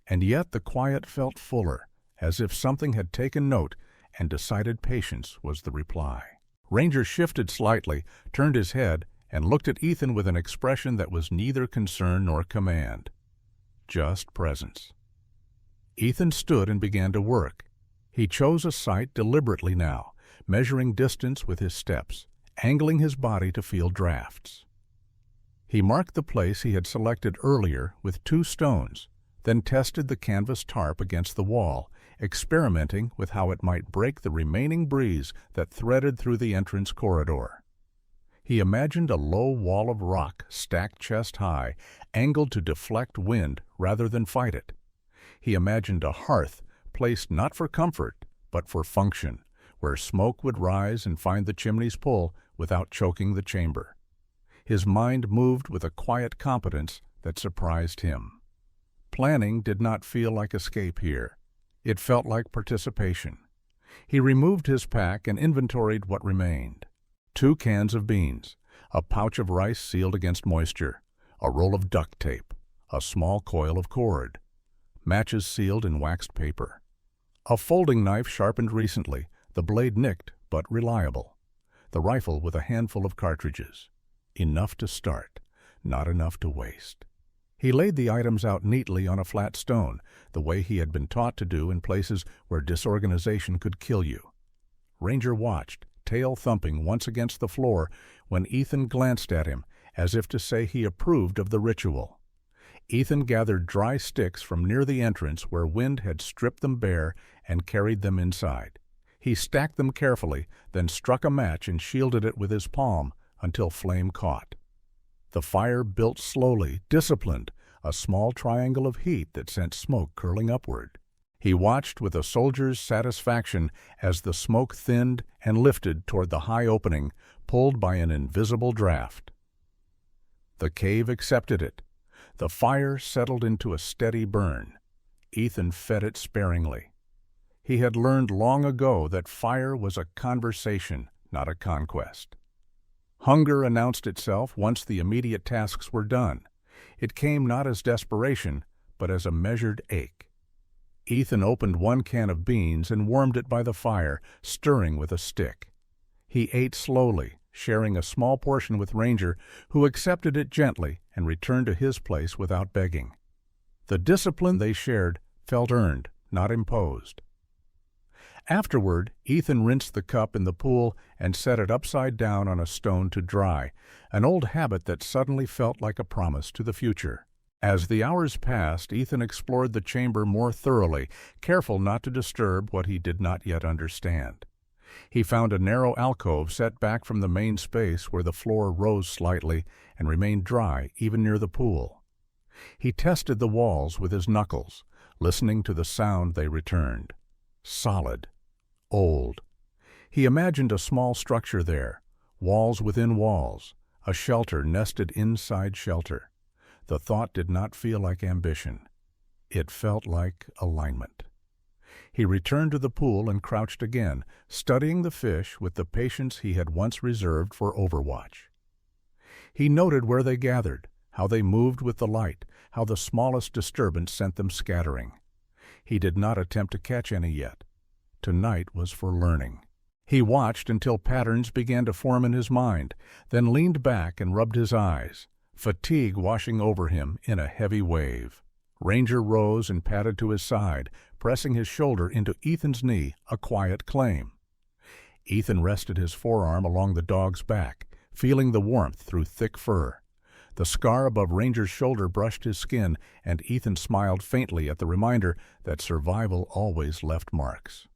S1: And yet the quiet felt fuller, as if something had taken note and decided patience was the reply. Ranger shifted slightly, turned his head, and looked at Ethan with an expression that was neither concern nor command. Just presence. Ethan stood and began to work. He chose a site deliberately now, measuring distance with his steps, angling his body to feel drafts. He marked the place he had selected earlier with 2 stones, then tested the canvas tarp against the wall, experimenting with how it might break the remaining breeze that threaded through the entrance corridor. He imagined a low wall of rock stacked chest high, angled to deflect wind rather than fight it. He imagined a hearth placed not for comfort, but for function, where smoke would rise and find the chimney's pull without choking the chamber. His mind moved with a quiet competence that surprised him. Planning did not feel like escape here. It felt like participation. He removed his pack and inventoried what remained. 2 cans of beans, a pouch of rice sealed against moisture, a roll of duct tape, a small coil of cord, matches sealed in waxed paper, a folding knife sharpened recently, the blade nicked but reliable, the rifle with a handful of cartridges. Enough to start, not enough to waste. He laid the items out neatly on a flat stone, the way he had been taught to do in places where disorganization could kill you. Ranger watched, tail thumping once against the floor, when Ethan glanced at him, as if to say he approved of the ritual. Ethan gathered dry sticks from near the entrance where wind had stripped them bare and carried them inside. He stacked them carefully, then struck a match and shielded it with his palm until flame caught. The fire built slowly, disciplined, a small triangle of heat that sent smoke curling upward. He watched with a soldier's satisfaction as the smoke thinned and lifted toward the high opening, pulled by an invisible draft. The cave accepted it. The fire settled into a steady burn. Ethan fed it sparingly. He had learned long ago that fire was a conversation, not a conquest. Hunger announced itself once the immediate tasks were done. It came not as desperation, but as a measured ache. Ethan opened 1 can of beans and warmed it by the fire, stirring with a stick. He ate slowly, sharing a small portion with Ranger, who accepted it gently and returned to his place without begging. The discipline they shared felt earned, not imposed. Afterward, Ethan rinsed the cup in the pool and set it upside down on a stone to dry, an old habit that suddenly felt like a promise to the future. As the hours passed, Ethan explored the chamber more thoroughly, careful not to disturb what he did not yet understand. He found a narrow alcove set back from the main space where the floor rose slightly and remained dry even near the pool. He tested the walls with his knuckles, listening to the sound they returned. Solid. Old. He imagined a small structure there, walls within walls, a shelter nested inside shelter. The thought did not feel like ambition. It felt like alignment. He returned to the pool and crouched again, studying the fish with the patience he had once reserved for overwatch. He noted where they gathered, how they moved with the light, how the smallest disturbance sent them scattering. He did not attempt to catch any yet. Tonight was for learning. He watched until patterns began to form in his mind, then leaned back and rubbed his eyes, fatigue washing over him in a heavy wave. Ranger rose and padded to his side, pressing his shoulder into Ethan's knee, a quiet claim. Ethan rested his forearm along the dog's back, feeling the warmth through thick fur. The scar above Ranger's shoulder brushed his skin, and Ethan smiled faintly at the reminder that survival always left marks.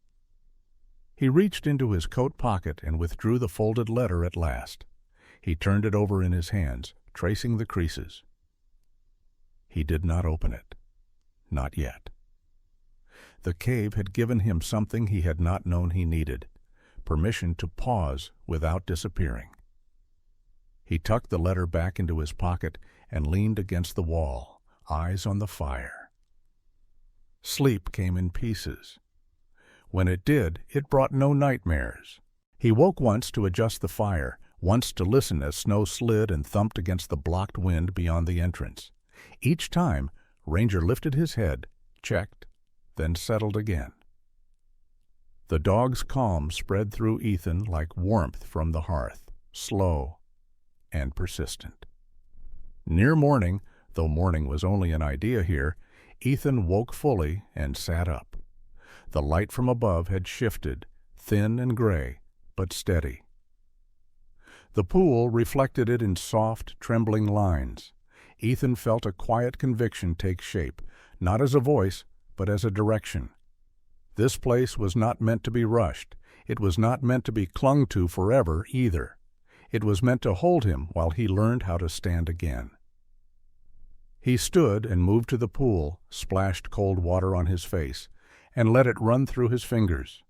S1: He reached into his coat pocket and withdrew the folded letter at last. He turned it over in his hands, tracing the creases. He did not open it. Not yet. The cave had given him something he had not known he needed, permission to pause without disappearing. He tucked the letter back into his pocket and leaned against the wall, eyes on the fire. Sleep came in pieces. When it did, it brought no nightmares. He woke once to adjust the fire, once to listen as snow slid and thumped against the blocked wind beyond the entrance. Each time, Ranger lifted his head, checked, then settled again. The dog's calm spread through Ethan like warmth from the hearth, slow and persistent. Near morning, though morning was only an idea here, Ethan woke fully and sat up. The light from above had shifted, thin and gray, but steady. The pool reflected it in soft, trembling lines. Ethan felt a quiet conviction take shape, not as a voice, but as a direction. This place was not meant to be rushed. It was not meant to be clung to forever either. It was meant to hold him while he learned how to stand again. He stood and moved to the pool, splashed cold water on his face, and let it run through his fingers.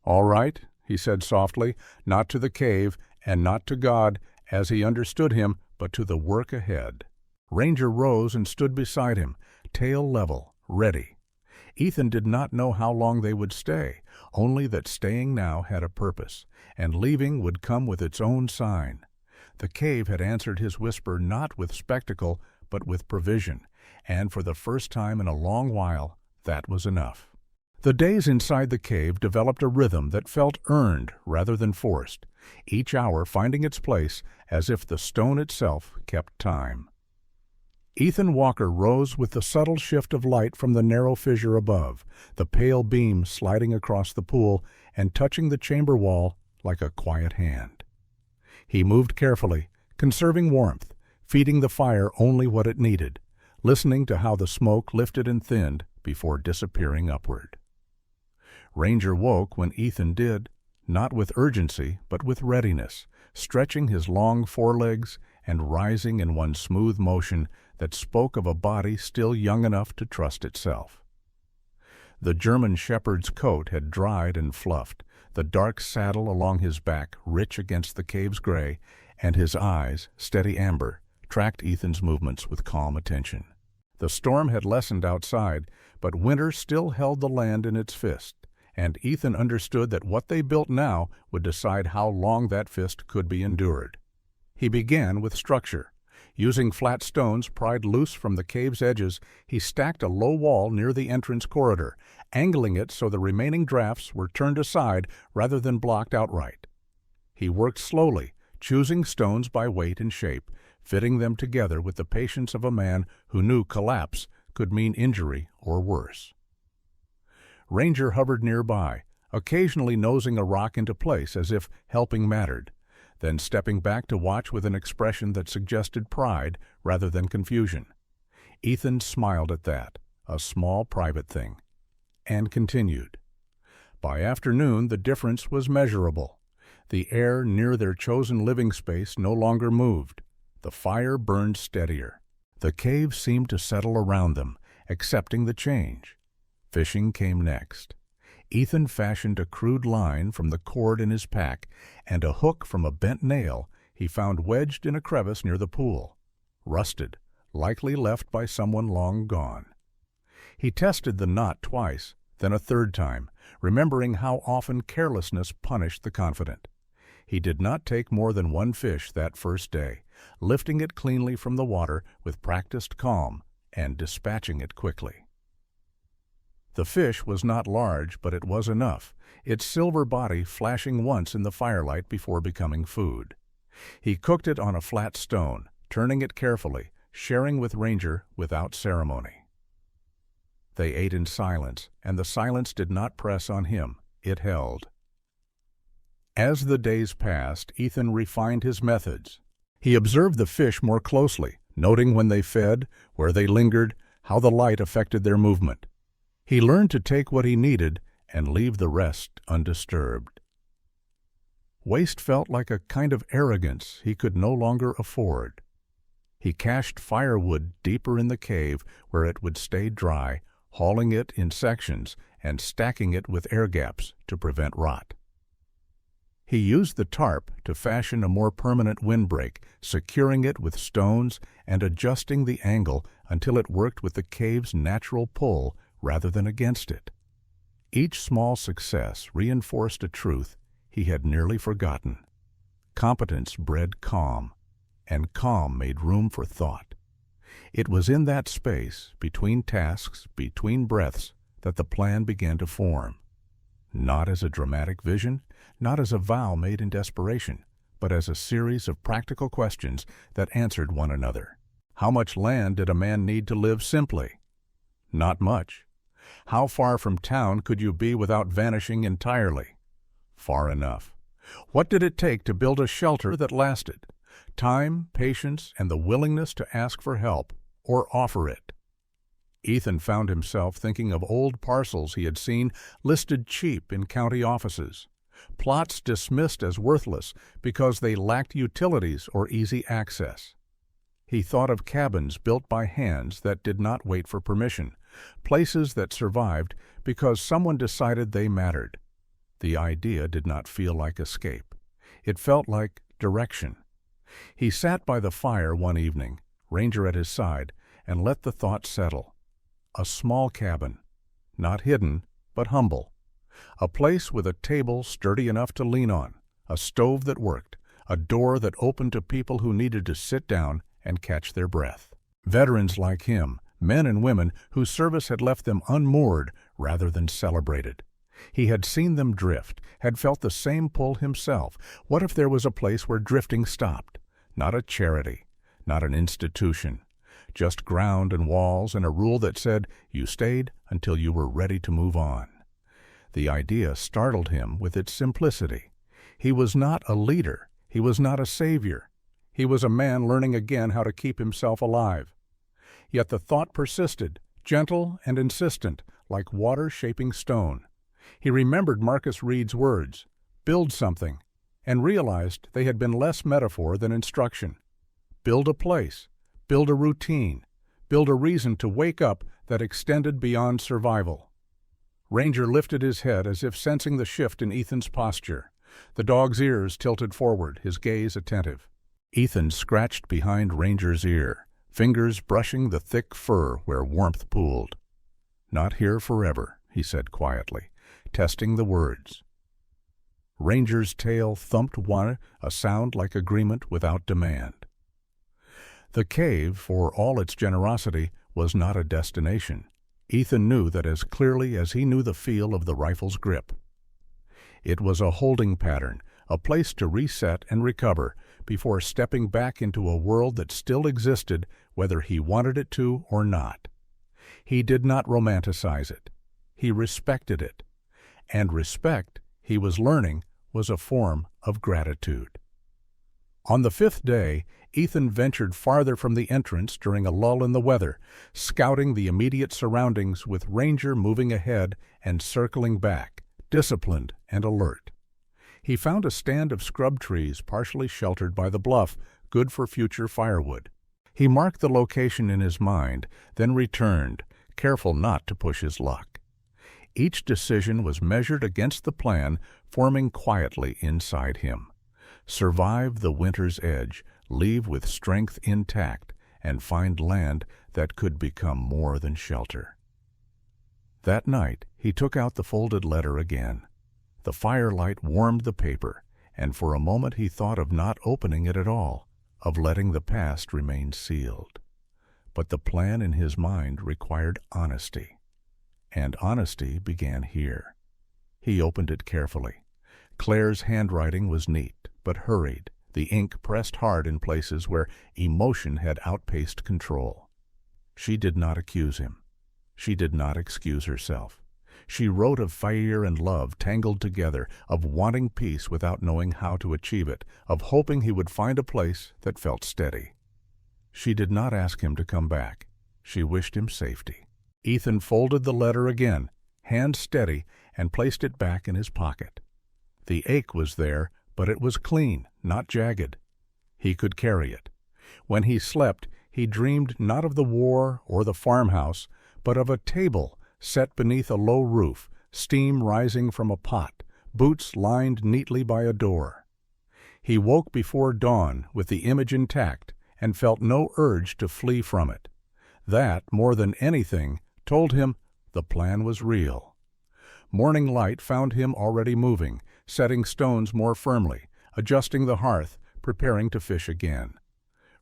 S1: "All right," he said softly, not to the cave and not to God as he understood him, but to the work ahead. Ranger rose and stood beside him, tail level, ready. Ethan did not know how long they would stay, only that staying now had a purpose, and leaving would come with its own sign. The cave had answered his whisper not with spectacle, but with provision, and for the first time in a long while, that was enough. The days inside the cave developed a rhythm that felt earned rather than forced, each hour finding its place as if the stone itself kept time. Ethan Walker rose with the subtle shift of light from the narrow fissure above, the pale beam sliding across the pool and touching the chamber wall like a quiet hand. He moved carefully, conserving warmth, feeding the fire only what it needed, listening to how the smoke lifted and thinned before disappearing upward. Ranger woke when Ethan did, not with urgency, but with readiness, stretching his long forelegs and rising in one smooth motion that spoke of a body still young enough to trust itself. The German shepherd's coat had dried and fluffed, the dark saddle along his back rich against the cave's gray, and his eyes, steady amber, tracked Ethan's movements with calm attention. The storm had lessened outside, but winter still held the land in its fist, and Ethan understood that what they built now would decide how long that fist could be endured. He began with structure. Using flat stones pried loose from the cave's edges, he stacked a low wall near the entrance corridor, angling it so the remaining drafts were turned aside rather than blocked outright. He worked slowly, choosing stones by weight and shape, fitting them together with the patience of a man who knew collapse could mean injury or worse. Ranger hovered nearby, occasionally nosing a rock into place as if helping mattered, then stepping back to watch with an expression that suggested pride rather than confusion. Ethan smiled at that, a small private thing, and continued. By afternoon the difference was measurable. The air near their chosen living space no longer moved. The fire burned steadier. The cave seemed to settle around them, accepting the change. Fishing came next. Ethan fashioned a crude line from the cord in his pack and a hook from a bent nail he found wedged in a crevice near the pool. Rusted, likely left by someone long gone. He tested the knot twice, then a third time, remembering how often carelessness punished the confident. He did not take more than one fish that first day, lifting it cleanly from the water with practiced calm and dispatching it quickly. The fish was not large, but it was enough, its silver body flashing once in the firelight before becoming food. He cooked it on a flat stone, turning it carefully, sharing with Ranger without ceremony. They ate in silence, and the silence did not press on him. It held. As the days passed, Ethan refined his methods. He observed the fish more closely, noting when they fed, where they lingered, how the light affected their movement. He learned to take what he needed and leave the rest undisturbed. Waste felt like a kind of arrogance he could no longer afford. He cached firewood deeper in the cave where it would stay dry, hauling it in sections and stacking it with air gaps to prevent rot. He used the tarp to fashion a more permanent windbreak, securing it with stones and adjusting the angle until it worked with the cave's natural pull rather than against it. Each small success reinforced a truth he had nearly forgotten. Competence bred calm, and calm made room for thought. It was in that space, between tasks, between breaths, that the plan began to form. Not as a dramatic vision, not as a vow made in desperation, but as a series of practical questions that answered one another. How much land did a man need to live simply? Not much. How far from town could you be without vanishing entirely? Far enough. What did it take to build a shelter that lasted? Time, patience, and the willingness to ask for help, or offer it. Ethan found himself thinking of old parcels he had seen listed cheap in county offices, plots dismissed as worthless because they lacked utilities or easy access. He thought of cabins built by hands that did not wait for permission, places that survived because someone decided they mattered. The idea did not feel like escape. It felt like direction. He sat by the fire one evening, Ranger at his side, and let the thought settle. A small cabin, not hidden, but humble. A place with a table sturdy enough to lean on, a stove that worked, a door that opened to people who needed to sit down and catch their breath. Veterans like him, men and women whose service had left them unmoored rather than celebrated. He had seen them drift, had felt the same pull himself. What if there was a place where drifting stopped? Not a charity, not an institution. Just ground and walls and a rule that said you stayed until you were ready to move on. The idea startled him with its simplicity. He was not a leader. He was not a savior. He was a man learning again how to keep himself alive. Yet the thought persisted, gentle and insistent, like water shaping stone. He remembered Marcus Reed's words, "Build something," and realized they had been less metaphor than instruction. Build a place. Build a routine. Build a reason to wake up that extended beyond survival. Ranger lifted his head as if sensing the shift in Ethan's posture. The dog's ears tilted forward, his gaze attentive. Ethan scratched behind Ranger's ear, fingers brushing the thick fur where warmth pooled. "Not here forever," he said quietly, testing the words. Ranger's tail thumped one, a sound like agreement without demand. The cave, for all its generosity, was not a destination. Ethan knew that as clearly as he knew the feel of the rifle's grip. It was a holding pattern, a place to reset and recover before stepping back into a world that still existed whether he wanted it to or not. He did not romanticize it. He respected it. And respect, he was learning, was a form of gratitude. On the 5th day, Ethan ventured farther from the entrance during a lull in the weather, scouting the immediate surroundings with Ranger moving ahead and circling back, disciplined and alert. He found a stand of scrub trees partially sheltered by the bluff, good for future firewood. He marked the location in his mind, then returned, careful not to push his luck. Each decision was measured against the plan forming quietly inside him. Survive the winter's edge, leave with strength intact, and find land that could become more than shelter. That night he took out the folded letter again. The firelight warmed the paper, and for a moment he thought of not opening it at all. of letting the past remain sealed. But the plan in his mind required honesty, and honesty began here. He opened it carefully. Claire's handwriting was neat, but hurried, the ink pressed hard in places where emotion had outpaced control. She did not accuse him. She did not excuse herself. She wrote of fear and love tangled together, of wanting peace without knowing how to achieve it, of hoping he would find a place that felt steady. She did not ask him to come back. She wished him safety. Ethan folded the letter again, hand steady, and placed it back in his pocket. The ache was there, but it was clean, not jagged. He could carry it. When he slept, he dreamed not of the war or the farmhouse, but of a table set beneath a low roof, steam rising from a pot, boots lined neatly by a door. He woke before dawn with the image intact and felt no urge to flee from it. That, more than anything, told him the plan was real. Morning light found him already moving, setting stones more firmly, adjusting the hearth, preparing to fish again.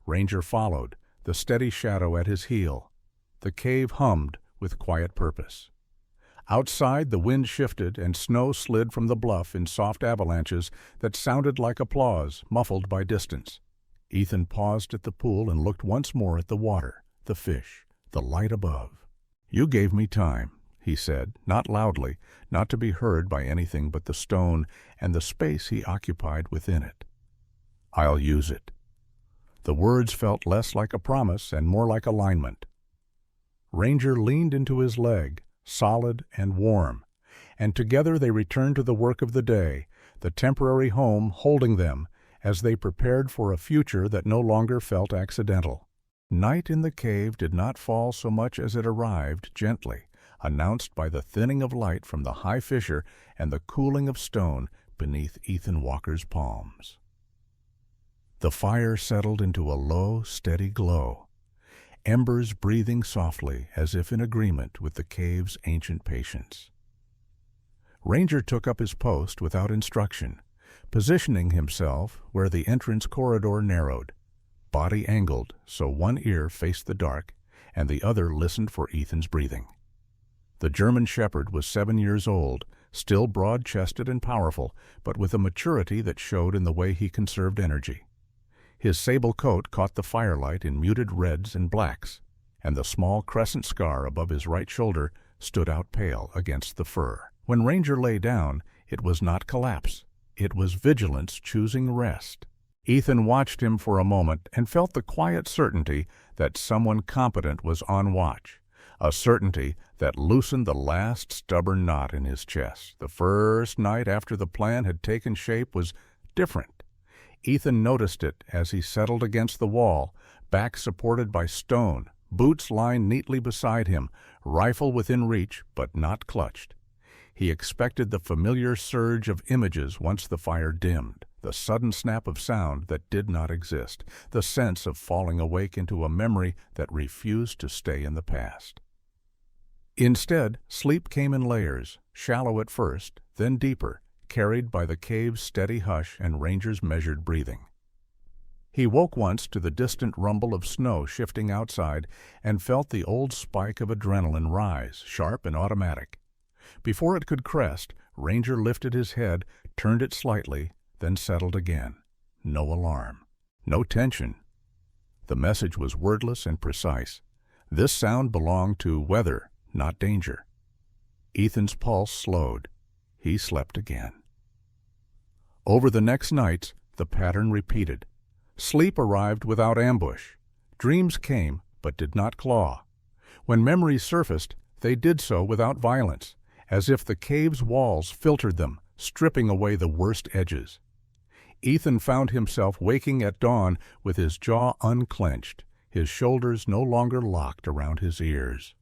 S1: Ranger followed, the steady shadow at his heel. The cave hummed with quiet purpose. Outside, the wind shifted and snow slid from the bluff in soft avalanches that sounded like applause, muffled by distance. Ethan paused at the pool and looked once more at the water, the fish, the light above. "You gave me time," he said, not loudly, not to be heard by anything but the stone and the space he occupied within it. "I'll use it." The words felt less like a promise and more like alignment. Ranger leaned into his leg, solid and warm, and together they returned to the work of the day, the temporary home holding them as they prepared for a future that no longer felt accidental. Night in the cave did not fall so much as it arrived gently, announced by the thinning of light from the high fissure and the cooling of stone beneath Ethan Walker's palms. The fire settled into a low, steady glow, embers breathing softly as if in agreement with the cave's ancient patience. Ranger took up his post without instruction, positioning himself where the entrance corridor narrowed, body angled so one ear faced the dark and the other listened for Ethan's breathing. The German shepherd was 7 years old, still broad-chested and powerful, but with a maturity that showed in the way he conserved energy. His sable coat caught the firelight in muted reds and blacks, and the small crescent scar above his right shoulder stood out pale against the fur. When Ranger lay down, it was not collapse. It was vigilance choosing rest. Ethan watched him for a moment and felt the quiet certainty that someone competent was on watch, a certainty that loosened the last stubborn knot in his chest. The first night after the plan had taken shape was different. Ethan noticed it as he settled against the wall, back supported by stone, boots lined neatly beside him, rifle within reach but not clutched. He expected the familiar surge of images once the fire dimmed, the sudden snap of sound that did not exist, the sense of falling awake into a memory that refused to stay in the past. Instead, sleep came in layers, shallow at first, then deeper, carried by the cave's steady hush and Ranger's measured breathing. He woke once to the distant rumble of snow shifting outside and felt the old spike of adrenaline rise, sharp and automatic. Before it could crest, Ranger lifted his head, turned it slightly, then settled again. No alarm. No tension. The message was wordless and precise. This sound belonged to weather, not danger. Ethan's pulse slowed. He slept again. Over the next nights, the pattern repeated. Sleep arrived without ambush. Dreams came, but did not claw. When memories surfaced, they did so without violence, as if the cave's walls filtered them, stripping away the worst edges. Ethan found himself waking at dawn with his jaw unclenched, his shoulders no longer locked around his ears.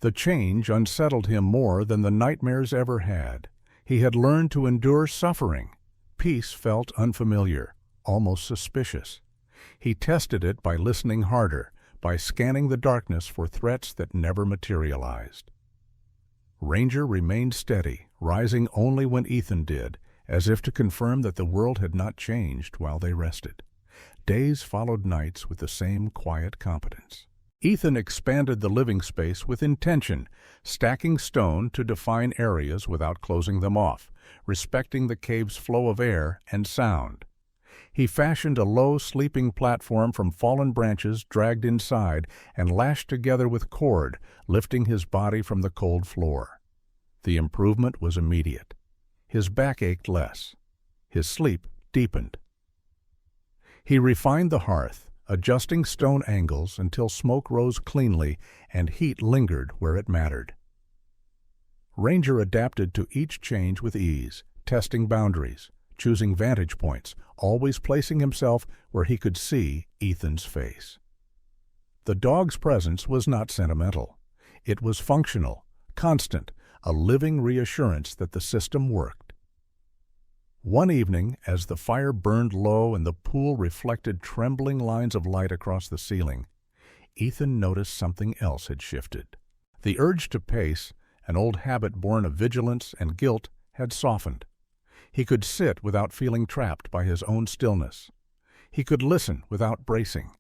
S1: The change unsettled him more than the nightmares ever had. He had learned to endure suffering. Peace felt unfamiliar, almost suspicious. He tested it by listening harder, by scanning the darkness for threats that never materialized. Ranger remained steady, rising only when Ethan did, as if to confirm that the world had not changed while they rested. Days followed nights with the same quiet competence. Ethan expanded the living space with intention, stacking stone to define areas without closing them off, respecting the cave's flow of air and sound. He fashioned a low sleeping platform from fallen branches dragged inside and lashed together with cord, lifting his body from the cold floor. The improvement was immediate. His back ached less. His sleep deepened. He refined the hearth, adjusting stone angles until smoke rose cleanly and heat lingered where it mattered. Ranger adapted to each change with ease, testing boundaries, choosing vantage points, always placing himself where he could see Ethan's face. The dog's presence was not sentimental. It was functional, constant, a living reassurance that the system worked. One evening, as the fire burned low and the pool reflected trembling lines of light across the ceiling, Ethan noticed something else had shifted. The urge to pace, an old habit born of vigilance and guilt, had softened. He could sit without feeling trapped by his own stillness. He could listen without bracing.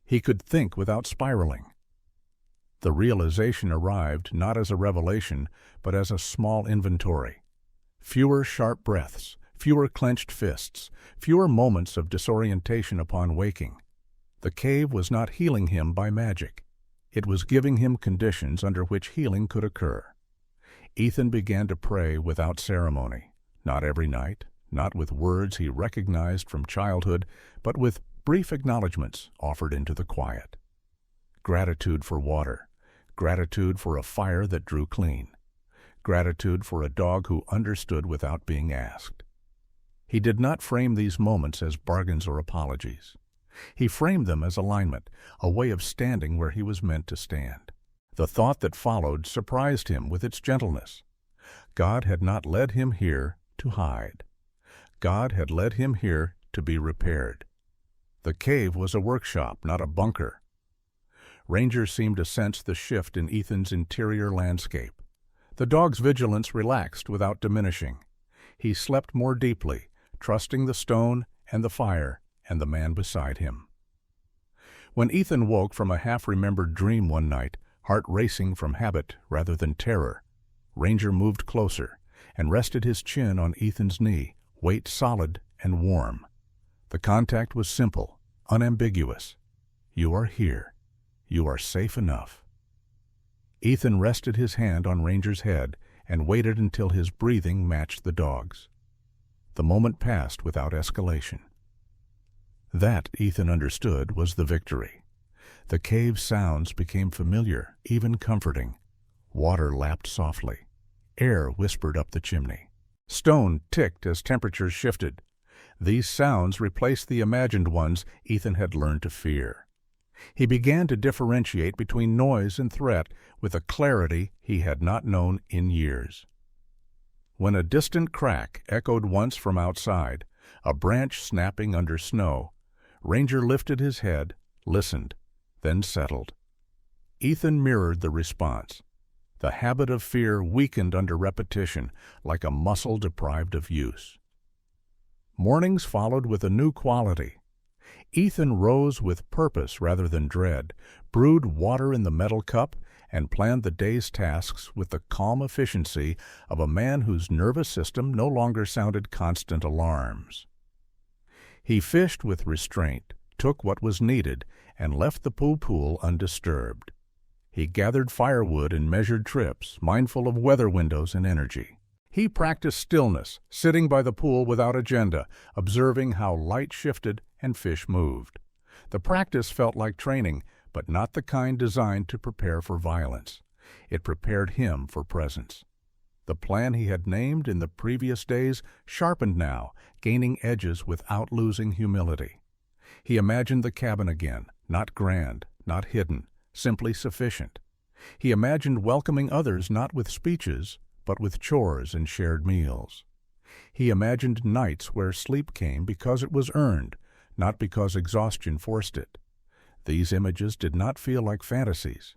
S1: He could think without spiraling. The realization arrived not as a revelation, but as a small inventory. Fewer sharp breaths, fewer clenched fists, fewer moments of disorientation upon waking. The cave was not healing him by magic. It was giving him conditions under which healing could occur. Ethan began to pray without ceremony, not every night, not with words he recognized from childhood, but with brief acknowledgments offered into the quiet. Gratitude for water, gratitude for a fire that drew clean, gratitude for a dog who understood without being asked. He did not frame these moments as bargains or apologies. He framed them as alignment, a way of standing where he was meant to stand. The thought that followed surprised him with its gentleness. God had not led him here to hide. God had led him here to be repaired. The cave was a workshop, not a bunker. Ranger seemed to sense the shift in Ethan's interior landscape. The dog's vigilance relaxed without diminishing. He slept more deeply, trusting the stone and the fire and the man beside him. When Ethan woke from a half-remembered dream one night, heart racing from habit rather than terror, Ranger moved closer and rested his chin on Ethan's knee, weight solid and warm. The contact was simple, unambiguous. You are here. You are safe enough. Ethan rested his hand on Ranger's head and waited until his breathing matched the dog's. The moment passed without escalation. That, Ethan understood, was the victory. The cave's sounds became familiar, even comforting. Water lapped softly. Air whispered up the chimney. Stone ticked as temperatures shifted. These sounds replaced the imagined ones Ethan had learned to fear. He began to differentiate between noise and threat with a clarity he had not known in years. When a distant crack echoed once from outside, a branch snapping under snow, Ranger lifted his head, listened, then settled. Ethan mirrored the response. The habit of fear weakened under repetition, like a muscle deprived of use. Mornings followed with a new quality. Ethan rose with purpose rather than dread, brewed water in the metal cup, and planned the day's tasks with the calm efficiency of a man whose nervous system no longer sounded constant alarms. He fished with restraint, took what was needed, and left the pool undisturbed. He gathered firewood in measured trips, mindful of weather windows and energy. He practiced stillness, sitting by the pool without agenda, observing how light shifted and fish moved. The practice felt like training, but not the kind designed to prepare for violence. It prepared him for presence. The plan he had named in the previous days sharpened now, gaining edges without losing humility. He imagined the cabin again, not grand, not hidden, simply sufficient. He imagined welcoming others not with speeches, but with chores and shared meals. He imagined nights where sleep came because it was earned, not because exhaustion forced it. These images did not feel like fantasies.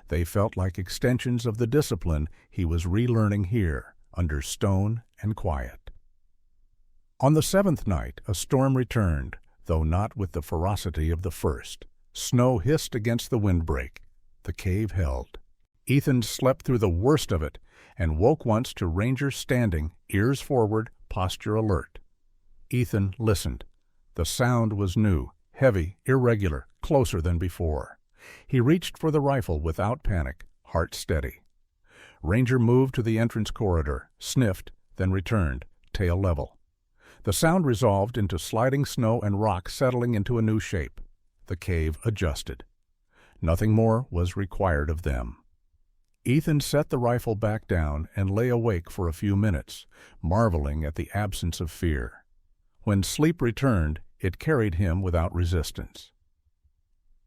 S1: They felt like extensions of the discipline he was relearning here, under stone and quiet. On the seventh night, a storm returned, though not with the ferocity of the first. Snow hissed against the windbreak. The cave held. Ethan slept through the worst of it and woke once to Ranger standing, ears forward, posture alert. Ethan listened. The sound was new, heavy, irregular, closer than before. He reached for the rifle without panic, heart steady. Ranger moved to the entrance corridor, sniffed, then returned, tail level. The sound resolved into sliding snow and rock settling into a new shape. The cave adjusted. Nothing more was required of them. Ethan set the rifle back down and lay awake for a few minutes, marveling at the absence of fear. When sleep returned, it carried him without resistance.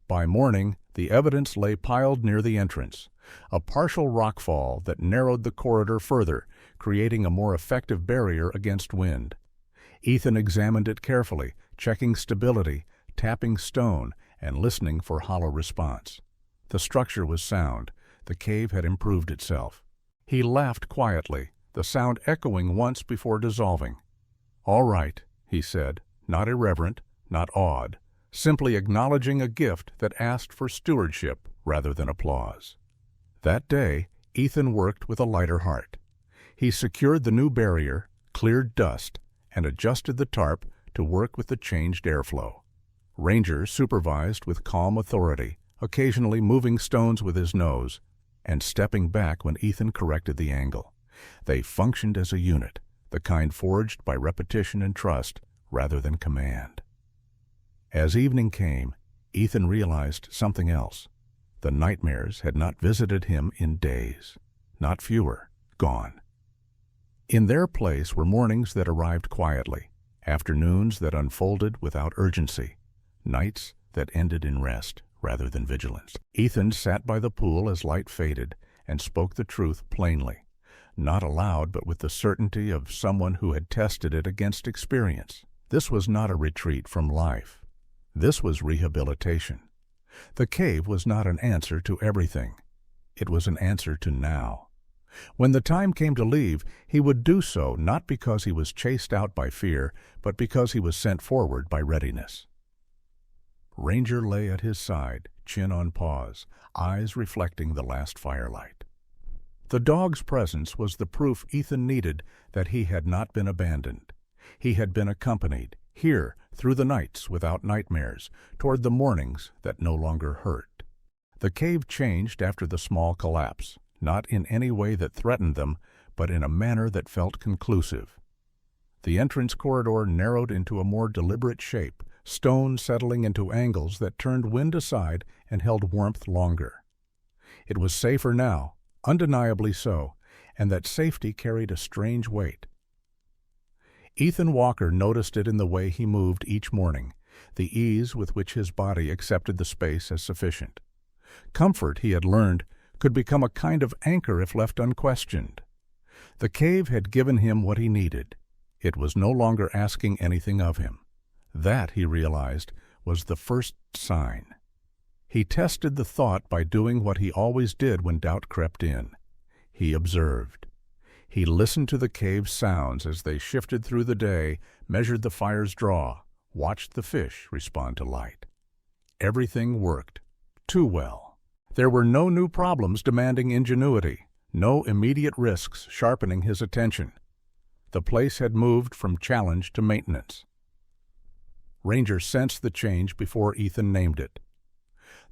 S1: By morning, the evidence lay piled near the entrance, a partial rockfall that narrowed the corridor further, creating a more effective barrier against wind. Ethan examined it carefully, checking stability, tapping stone, and listening for hollow response. The structure was sound. The cave had improved itself. He laughed quietly, the sound echoing once before dissolving. "All right," he said, not irreverent, not awed, simply acknowledging a gift that asked for stewardship rather than applause. That day, Ethan worked with a lighter heart. He secured the new barrier, cleared dust, and adjusted the tarp to work with the changed airflow. Ranger supervised with calm authority, occasionally moving stones with his nose and stepping back when Ethan corrected the angle. They functioned as a unit, the kind forged by repetition and trust rather than command. As evening came, Ethan realized something else. The nightmares had not visited him in days. Not fewer, gone. In their place were mornings that arrived quietly, afternoons that unfolded without urgency, nights that ended in rest rather than vigilance. Ethan sat by the pool as light faded and spoke the truth plainly, not aloud but with the certainty of someone who had tested it against experience. This was not a retreat from life. This was rehabilitation. The cave was not an answer to everything. It was an answer to now. When the time came to leave, he would do so not because he was chased out by fear, but because he was sent forward by readiness. Ranger lay at his side, chin on paws, eyes reflecting the last firelight. The dog's presence was the proof Ethan needed that he had not been abandoned. He had been accompanied, here, through the nights without nightmares, toward the mornings that no longer hurt. The cave changed after the small collapse, not in any way that threatened them, but in a manner that felt conclusive. The entrance corridor narrowed into a more deliberate shape, stone settling into angles that turned wind aside and held warmth longer. It was safer now, undeniably so, and that safety carried a strange weight. Ethan Walker noticed it in the way he moved each morning, the ease with which his body accepted the space as sufficient. Comfort, he had learned, could become a kind of anchor if left unquestioned. The cave had given him what he needed. It was no longer asking anything of him. That, he realized, was the first sign. He tested the thought by doing what he always did when doubt crept in. He observed. He listened to the cave's sounds as they shifted through the day, measured the fire's draw, watched the fish respond to light. Everything worked. Too well. There were no new problems demanding ingenuity, no immediate risks sharpening his attention. The place had moved from challenge to maintenance. Ranger sensed the change before Ethan named it.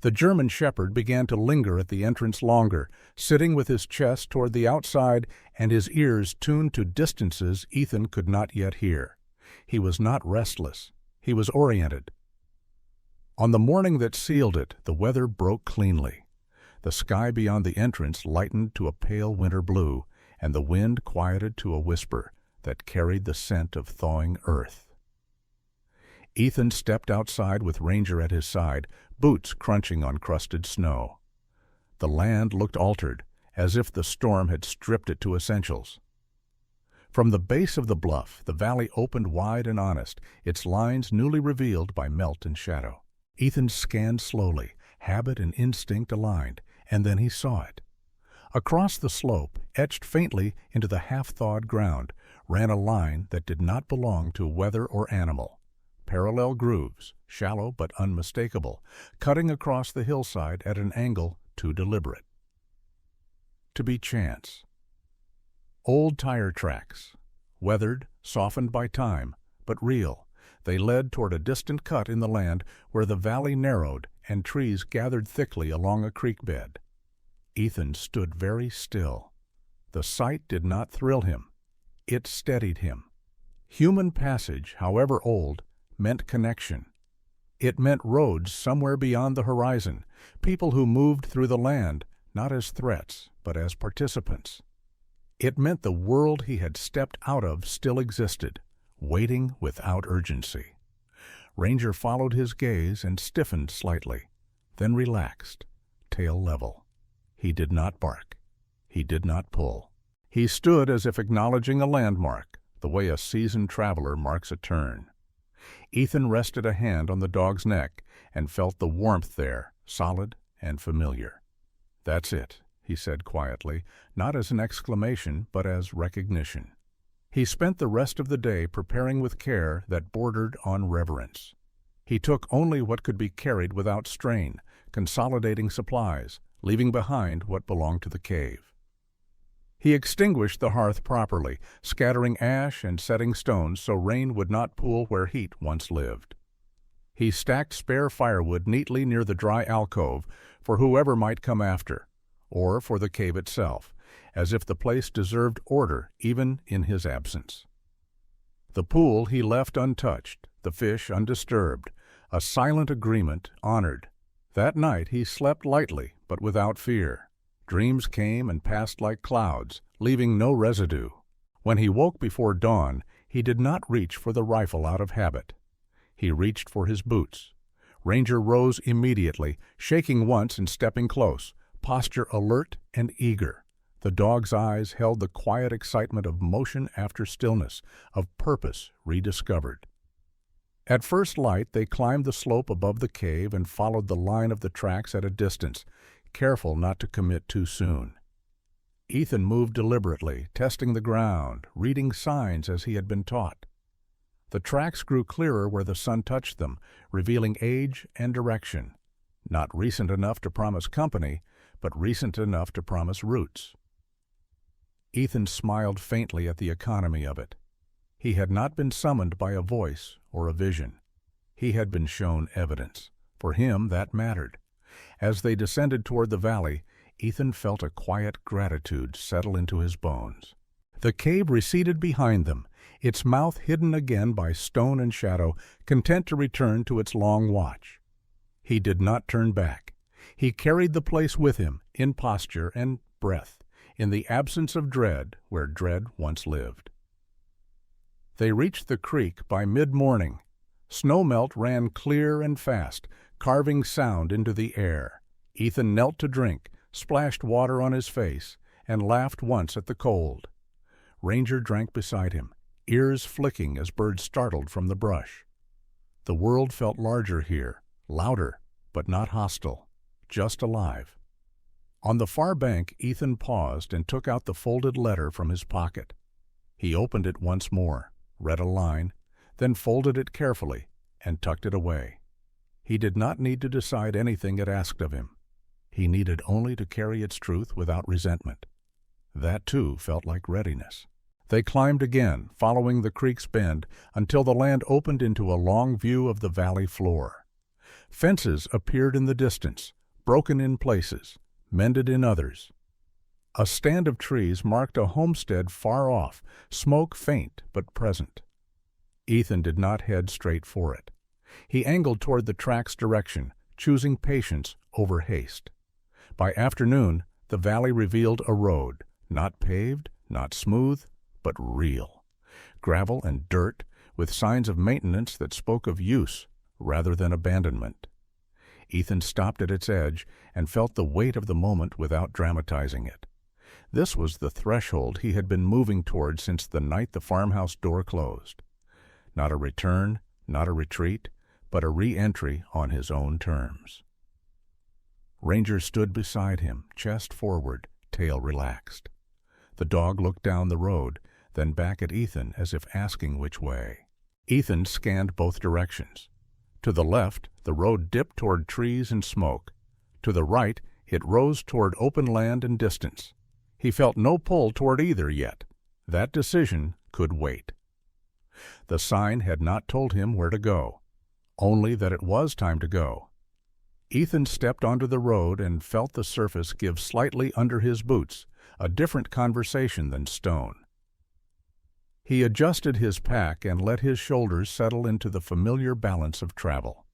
S1: The German shepherd began to linger at the entrance longer, sitting with his chest toward the outside and his ears tuned to distances Ethan could not yet hear. He was not restless. He was oriented. On the morning that sealed it, the weather broke cleanly. The sky beyond the entrance lightened to a pale winter blue, and the wind quieted to a whisper that carried the scent of thawing earth. Ethan stepped outside with Ranger at his side, boots crunching on crusted snow. The land looked altered, as if the storm had stripped it to essentials. From the base of the bluff, the valley opened wide and honest, its lines newly revealed by melt and shadow. Ethan scanned slowly, habit and instinct aligned, and then he saw it. Across the slope, etched faintly into the half-thawed ground, ran a line that did not belong to weather or animal. parallel grooves, shallow but unmistakable, cutting across the hillside at an angle too deliberate to be chance. Old tire tracks, weathered, softened by time, but real. They led toward a distant cut in the land where the valley narrowed and trees gathered thickly along a creek bed. Ethan stood very still. The sight did not thrill him. It steadied him. Human passage, however old, meant connection. It meant roads somewhere beyond the horizon, people who moved through the land, not as threats, but as participants. It meant the world he had stepped out of still existed, waiting without urgency. Ranger followed his gaze and stiffened slightly, then relaxed, tail level. He did not bark. He did not pull. He stood as if acknowledging a landmark, the way a seasoned traveler marks a turn. Ethan rested a hand on the dog's neck and felt the warmth there, solid and familiar. "That's it," he said quietly, not as an exclamation, but as recognition. He spent the rest of the day preparing with care that bordered on reverence. He took only what could be carried without strain, consolidating supplies, leaving behind what belonged to the cave. He extinguished the hearth properly, scattering ash and setting stones so rain would not pool where heat once lived. He stacked spare firewood neatly near the dry alcove for whoever might come after, or for the cave itself, as if the place deserved order even in his absence. The pool he left untouched, the fish undisturbed, a silent agreement honored. That night he slept lightly but without fear. Dreams came and passed like clouds, leaving no residue. When he woke before dawn, he did not reach for the rifle out of habit. He reached for his boots. Ranger rose immediately, shaking once and stepping close, posture alert and eager. The dog's eyes held the quiet excitement of motion after stillness, of purpose rediscovered. At first light they climbed the slope above the cave and followed the line of the tracks at a distance, careful not to commit too soon. Ethan moved deliberately, testing the ground, reading signs as he had been taught. The tracks grew clearer where the sun touched them, revealing age and direction. Not recent enough to promise company, but recent enough to promise roots. Ethan smiled faintly at the economy of it. He had not been summoned by a voice or a vision. He had been shown evidence. For him, that mattered. As they descended toward the valley, Ethan felt a quiet gratitude settle into his bones. The cave receded behind them, its mouth hidden again by stone and shadow, content to return to its long watch. He did not turn back. He carried the place with him, in posture and breath, in the absence of dread where dread once lived. They reached the creek by mid-morning. Snowmelt ran clear and fast, carving sound into the air. Ethan knelt to drink, splashed water on his face, and laughed once at the cold. Ranger drank beside him, ears flicking as birds startled from the brush. The world felt larger here, louder, but not hostile, just alive. On the far bank, Ethan paused and took out the folded letter from his pocket. He opened it once more, read a line, then folded it carefully and tucked it away. He did not need to decide anything it asked of him. He needed only to carry its truth without resentment. That, too, felt like readiness. They climbed again, following the creek's bend, until the land opened into a long view of the valley floor. Fences appeared in the distance, broken in places, mended in others. A stand of trees marked a homestead far off, smoke faint but present. Ethan did not head straight for it. He angled toward the track's direction, choosing patience over haste. By afternoon, the valley revealed a road, not paved, not smooth, but real. Gravel and dirt, with signs of maintenance that spoke of use rather than abandonment. Ethan stopped at its edge and felt the weight of the moment without dramatizing it. This was the threshold he had been moving toward since the night the farmhouse door closed. Not a return, not a retreat, but a re-entry on his own terms. Ranger stood beside him, chest forward, tail relaxed. The dog looked down the road, then back at Ethan as if asking which way. Ethan scanned both directions. To the left, the road dipped toward trees and smoke. To the right, it rose toward open land and distance. He felt no pull toward either yet. That decision could wait. The sign had not told him where to go, only that it was time to go. Ethan stepped onto the road and felt the surface give slightly under his boots, a different conversation than stone. He adjusted his pack and let his shoulders settle into the familiar balance of travel.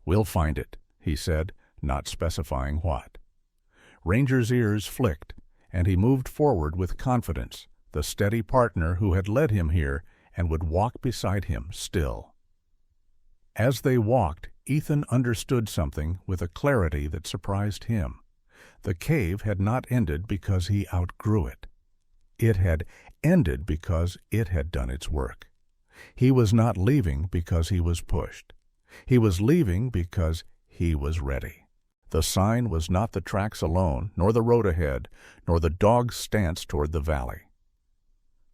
S1: "We'll find it," he said, not specifying what. Ranger's ears flicked, and he moved forward with confidence, the steady partner who had led him here and would walk beside him still. As they walked, Ethan understood something with a clarity that surprised him. The cave had not ended because he outgrew it. It had ended because it had done its work. He was not leaving because he was pushed. He was leaving because he was ready. The sign was not the tracks alone, nor the road ahead, nor the dog's stance toward the valley.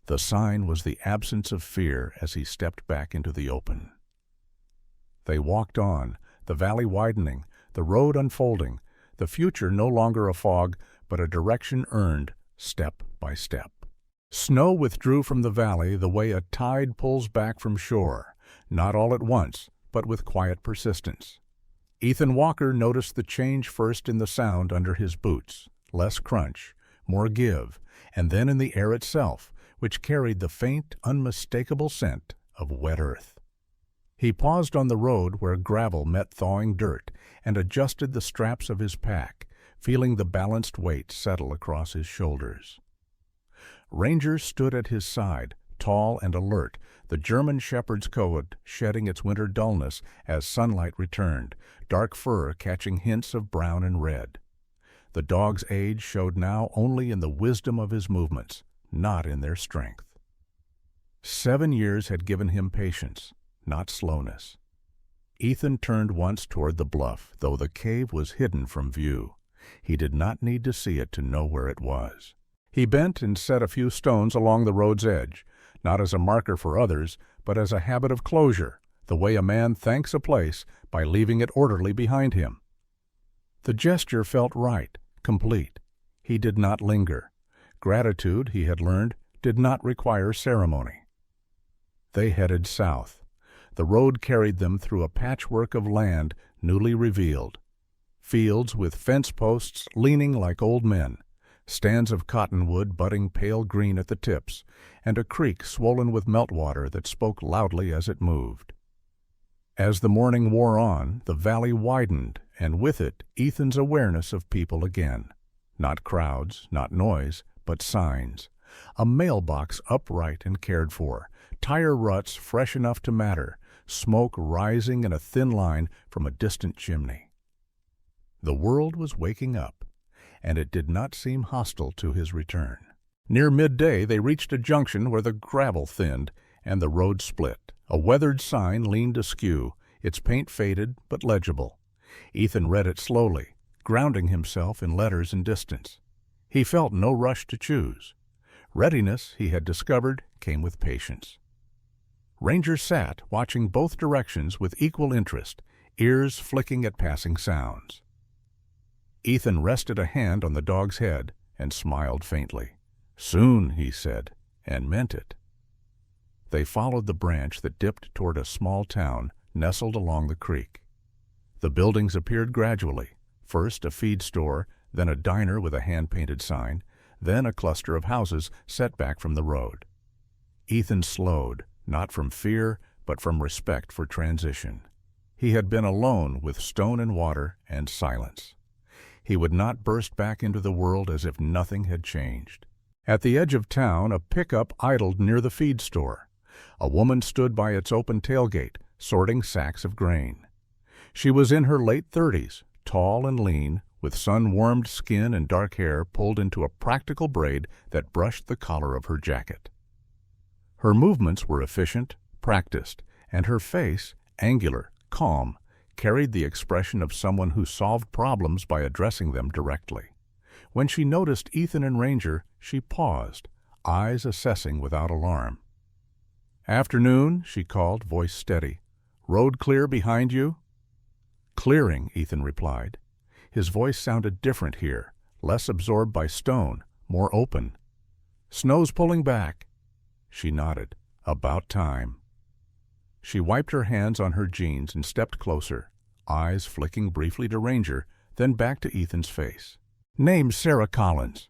S1: The sign was the absence of fear as he stepped back into the open. They walked on, the valley widening, the road unfolding, the future no longer a fog, but a direction earned step by step. Snow withdrew from the valley the way a tide pulls back from shore, not all at once, but with quiet persistence. Ethan Walker noticed the change first in the sound under his boots, less crunch, more give, and then in the air itself, which carried the faint, unmistakable scent of wet earth. He paused on the road where gravel met thawing dirt and adjusted the straps of his pack, feeling the balanced weight settle across his shoulders. Ranger stood at his side, tall and alert, the German shepherd's coat shedding its winter dullness as sunlight returned, dark fur catching hints of brown and red. The dog's age showed now only in the wisdom of his movements, not in their strength. 7 years had given him patience, not slowness. Ethan turned once toward the bluff, though the cave was hidden from view. He did not need to see it to know where it was. He bent and set a few stones along the road's edge, not as a marker for others, but as a habit of closure, the way a man thanks a place by leaving it orderly behind him. The gesture felt right, complete. He did not linger. Gratitude, he had learned, did not require ceremony. They headed south. The road carried them through a patchwork of land newly revealed. Fields with fence posts leaning like old men, stands of cottonwood budding pale green at the tips, and a creek swollen with meltwater that spoke loudly as it moved. As the morning wore on, the valley widened, and with it Ethan's awareness of people again. Not crowds, not noise, but signs. A mailbox upright and cared for, tire ruts fresh enough to matter, smoke rising in a thin line from a distant chimney. The world was waking up, and it did not seem hostile to his return. Near midday they reached a junction where the gravel thinned and the road split. A weathered sign leaned askew, its paint faded but legible. Ethan read it slowly, grounding himself in letters and distance. He felt no rush to choose. Readiness, he had discovered, came with patience. Ranger sat, watching both directions with equal interest, ears flicking at passing sounds. Ethan rested a hand on the dog's head and smiled faintly. "Soon," he said, and meant it. They followed the branch that dipped toward a small town nestled along the creek. The buildings appeared gradually, first a feed store, then a diner with a hand-painted sign, then a cluster of houses set back from the road. Ethan slowed, not from fear, but from respect for transition. He had been alone with stone and water and silence. He would not burst back into the world as if nothing had changed. At the edge of town, a pickup idled near the feed store. A woman stood by its open tailgate, sorting sacks of grain. She was in her late 30s, tall and lean, with sun-warmed skin and dark hair pulled into a practical braid that brushed the collar of her jacket. Her movements were efficient, practiced, and her face, angular, calm, carried the expression of someone who solved problems by addressing them directly. When she noticed Ethan and Ranger, she paused, eyes assessing without alarm. "Afternoon," she called, voice steady. "Road clear behind you?" "Clearing," Ethan replied. His voice sounded different here, less absorbed by stone, more open. "Snow's pulling back." She nodded. "About time." She wiped her hands on her jeans and stepped closer, eyes flicking briefly to Ranger, then back to Ethan's face. "Name's Sarah Collins."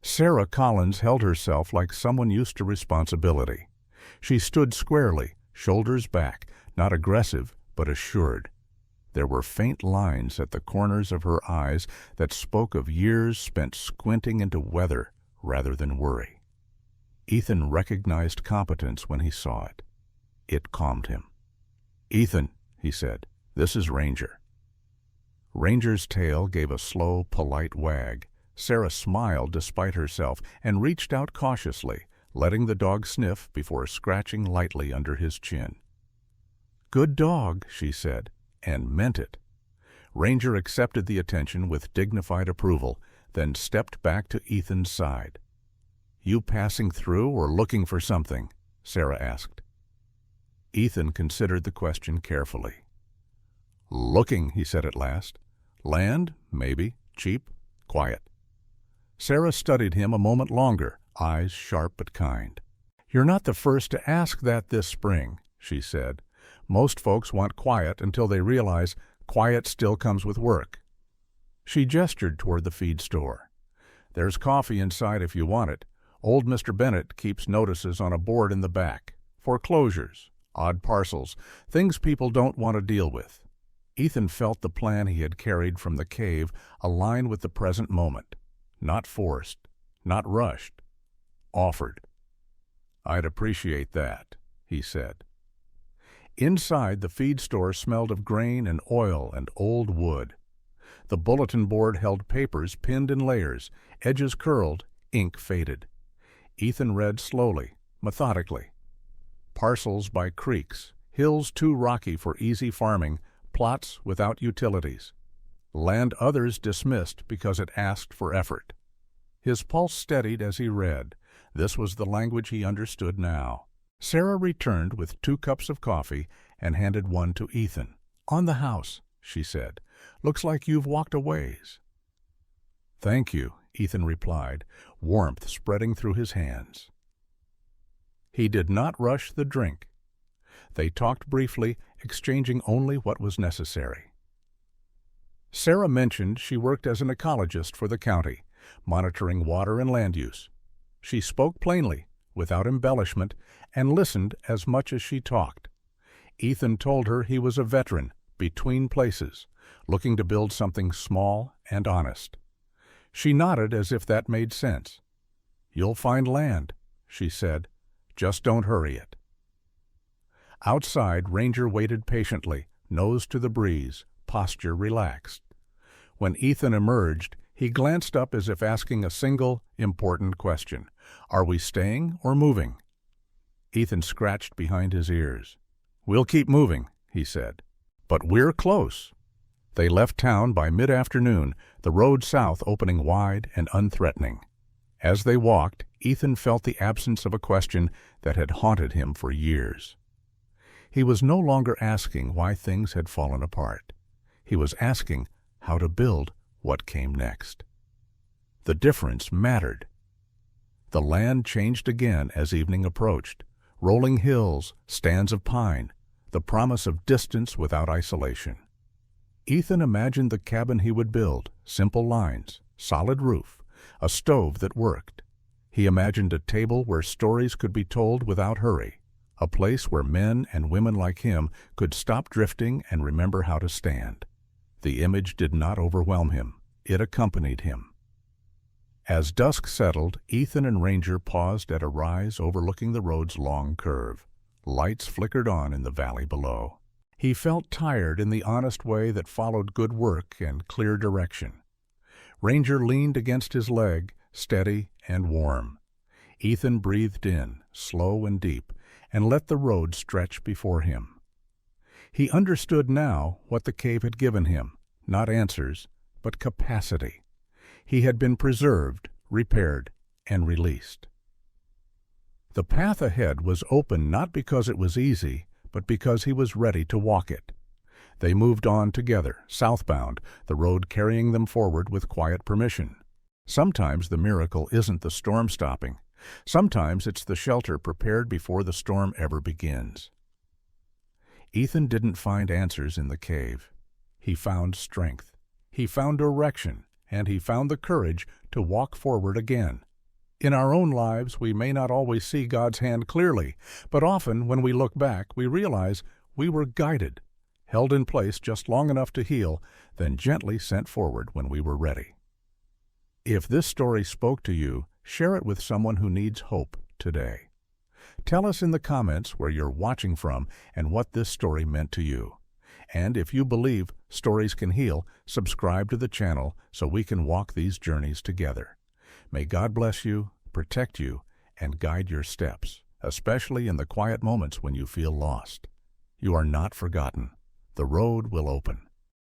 S1: Sarah Collins held herself like someone used to responsibility. She stood squarely, shoulders back, not aggressive, but assured. There were faint lines at the corners of her eyes that spoke of years spent squinting into weather rather than worry. Ethan recognized competence when he saw it. It calmed him. "Ethan," he said, "this is Ranger." Ranger's tail gave a slow, polite wag. Sarah smiled despite herself and reached out cautiously, letting the dog sniff before scratching lightly under his chin. "Good dog," she said, and meant it. Ranger accepted the attention with dignified approval, then stepped back to Ethan's side. "You passing through or looking for something?" Sarah asked. Ethan considered the question carefully. "Looking," he said at last. "Land, maybe. Cheap. Quiet." Sarah studied him a moment longer, eyes sharp but kind. "You're not the first to ask that this spring," she said. "Most folks want quiet until they realize quiet still comes with work." She gestured toward the feed store. "There's coffee inside if you want it. Old Mr. Bennett keeps notices on a board in the back. Foreclosures, odd parcels, things people don't want to deal with." Ethan felt the plan he had carried from the cave align with the present moment. Not forced, not rushed. Offered. "I'd appreciate that," he said. Inside, the feed store smelled of grain and oil and old wood. The bulletin board held papers pinned in layers, edges curled, ink faded. Ethan read slowly, methodically. Parcels by creeks, hills too rocky for easy farming, plots without utilities. Land others dismissed because it asked for effort. His pulse steadied as he read. This was the language he understood now. Sarah returned with 2 cups of coffee and handed one to Ethan. "On the house," she said. "Looks like you've walked a ways." "Thank you," Ethan replied, warmth spreading through his hands. He did not rush the drink. They talked briefly, exchanging only what was necessary. Sarah mentioned she worked as an ecologist for the county, monitoring water and land use. She spoke plainly, without embellishment, and listened as much as she talked. Ethan told her he was a veteran, between places, looking to build something small and honest. She nodded as if that made sense. "You'll find land," she said. "Just don't hurry it." Outside, Ranger waited patiently, nose to the breeze, posture relaxed. When Ethan emerged, he glanced up as if asking a single, important question. "Are we staying or moving?" Ethan scratched behind his ears. "We'll keep moving," he said. "But we're close." They left town by mid-afternoon, the road south opening wide and unthreatening. As they walked, Ethan felt the absence of a question that had haunted him for years. He was no longer asking why things had fallen apart. He was asking how to build what came next. The difference mattered. The land changed again as evening approached. Rolling hills, stands of pine, the promise of distance without isolation. Ethan imagined the cabin he would build, simple lines, solid roof, a stove that worked. He imagined a table where stories could be told without hurry, a place where men and women like him could stop drifting and remember how to stand. The image did not overwhelm him. It accompanied him. As dusk settled, Ethan and Ranger paused at a rise overlooking the road's long curve. Lights flickered on in the valley below. He felt tired in the honest way that followed good work and clear direction. Ranger leaned against his leg, steady and warm. Ethan breathed in, slow and deep, and let the road stretch before him. He understood now what the cave had given him, not answers, but capacity. He had been preserved, repaired, and released. The path ahead was open not because it was easy, but because he was ready to walk it. They moved on together, southbound, the road carrying them forward with quiet permission. Sometimes the miracle isn't the storm stopping. Sometimes it's the shelter prepared before the storm ever begins. Ethan didn't find answers in the cave. He found strength. He found direction, and he found the courage to walk forward again. In our own lives, we may not always see God's hand clearly, but often when we look back, we realize we were guided, held in place just long enough to heal, then gently sent forward when we were ready. If this story spoke to you, share it with someone who needs hope today. Tell us in the comments where you're watching from and what this story meant to you. And if you believe stories can heal, subscribe to the channel so we can walk these journeys together. May God bless you, protect you, and guide your steps, especially in the quiet moments when you feel lost. You are not forgotten. The road will open.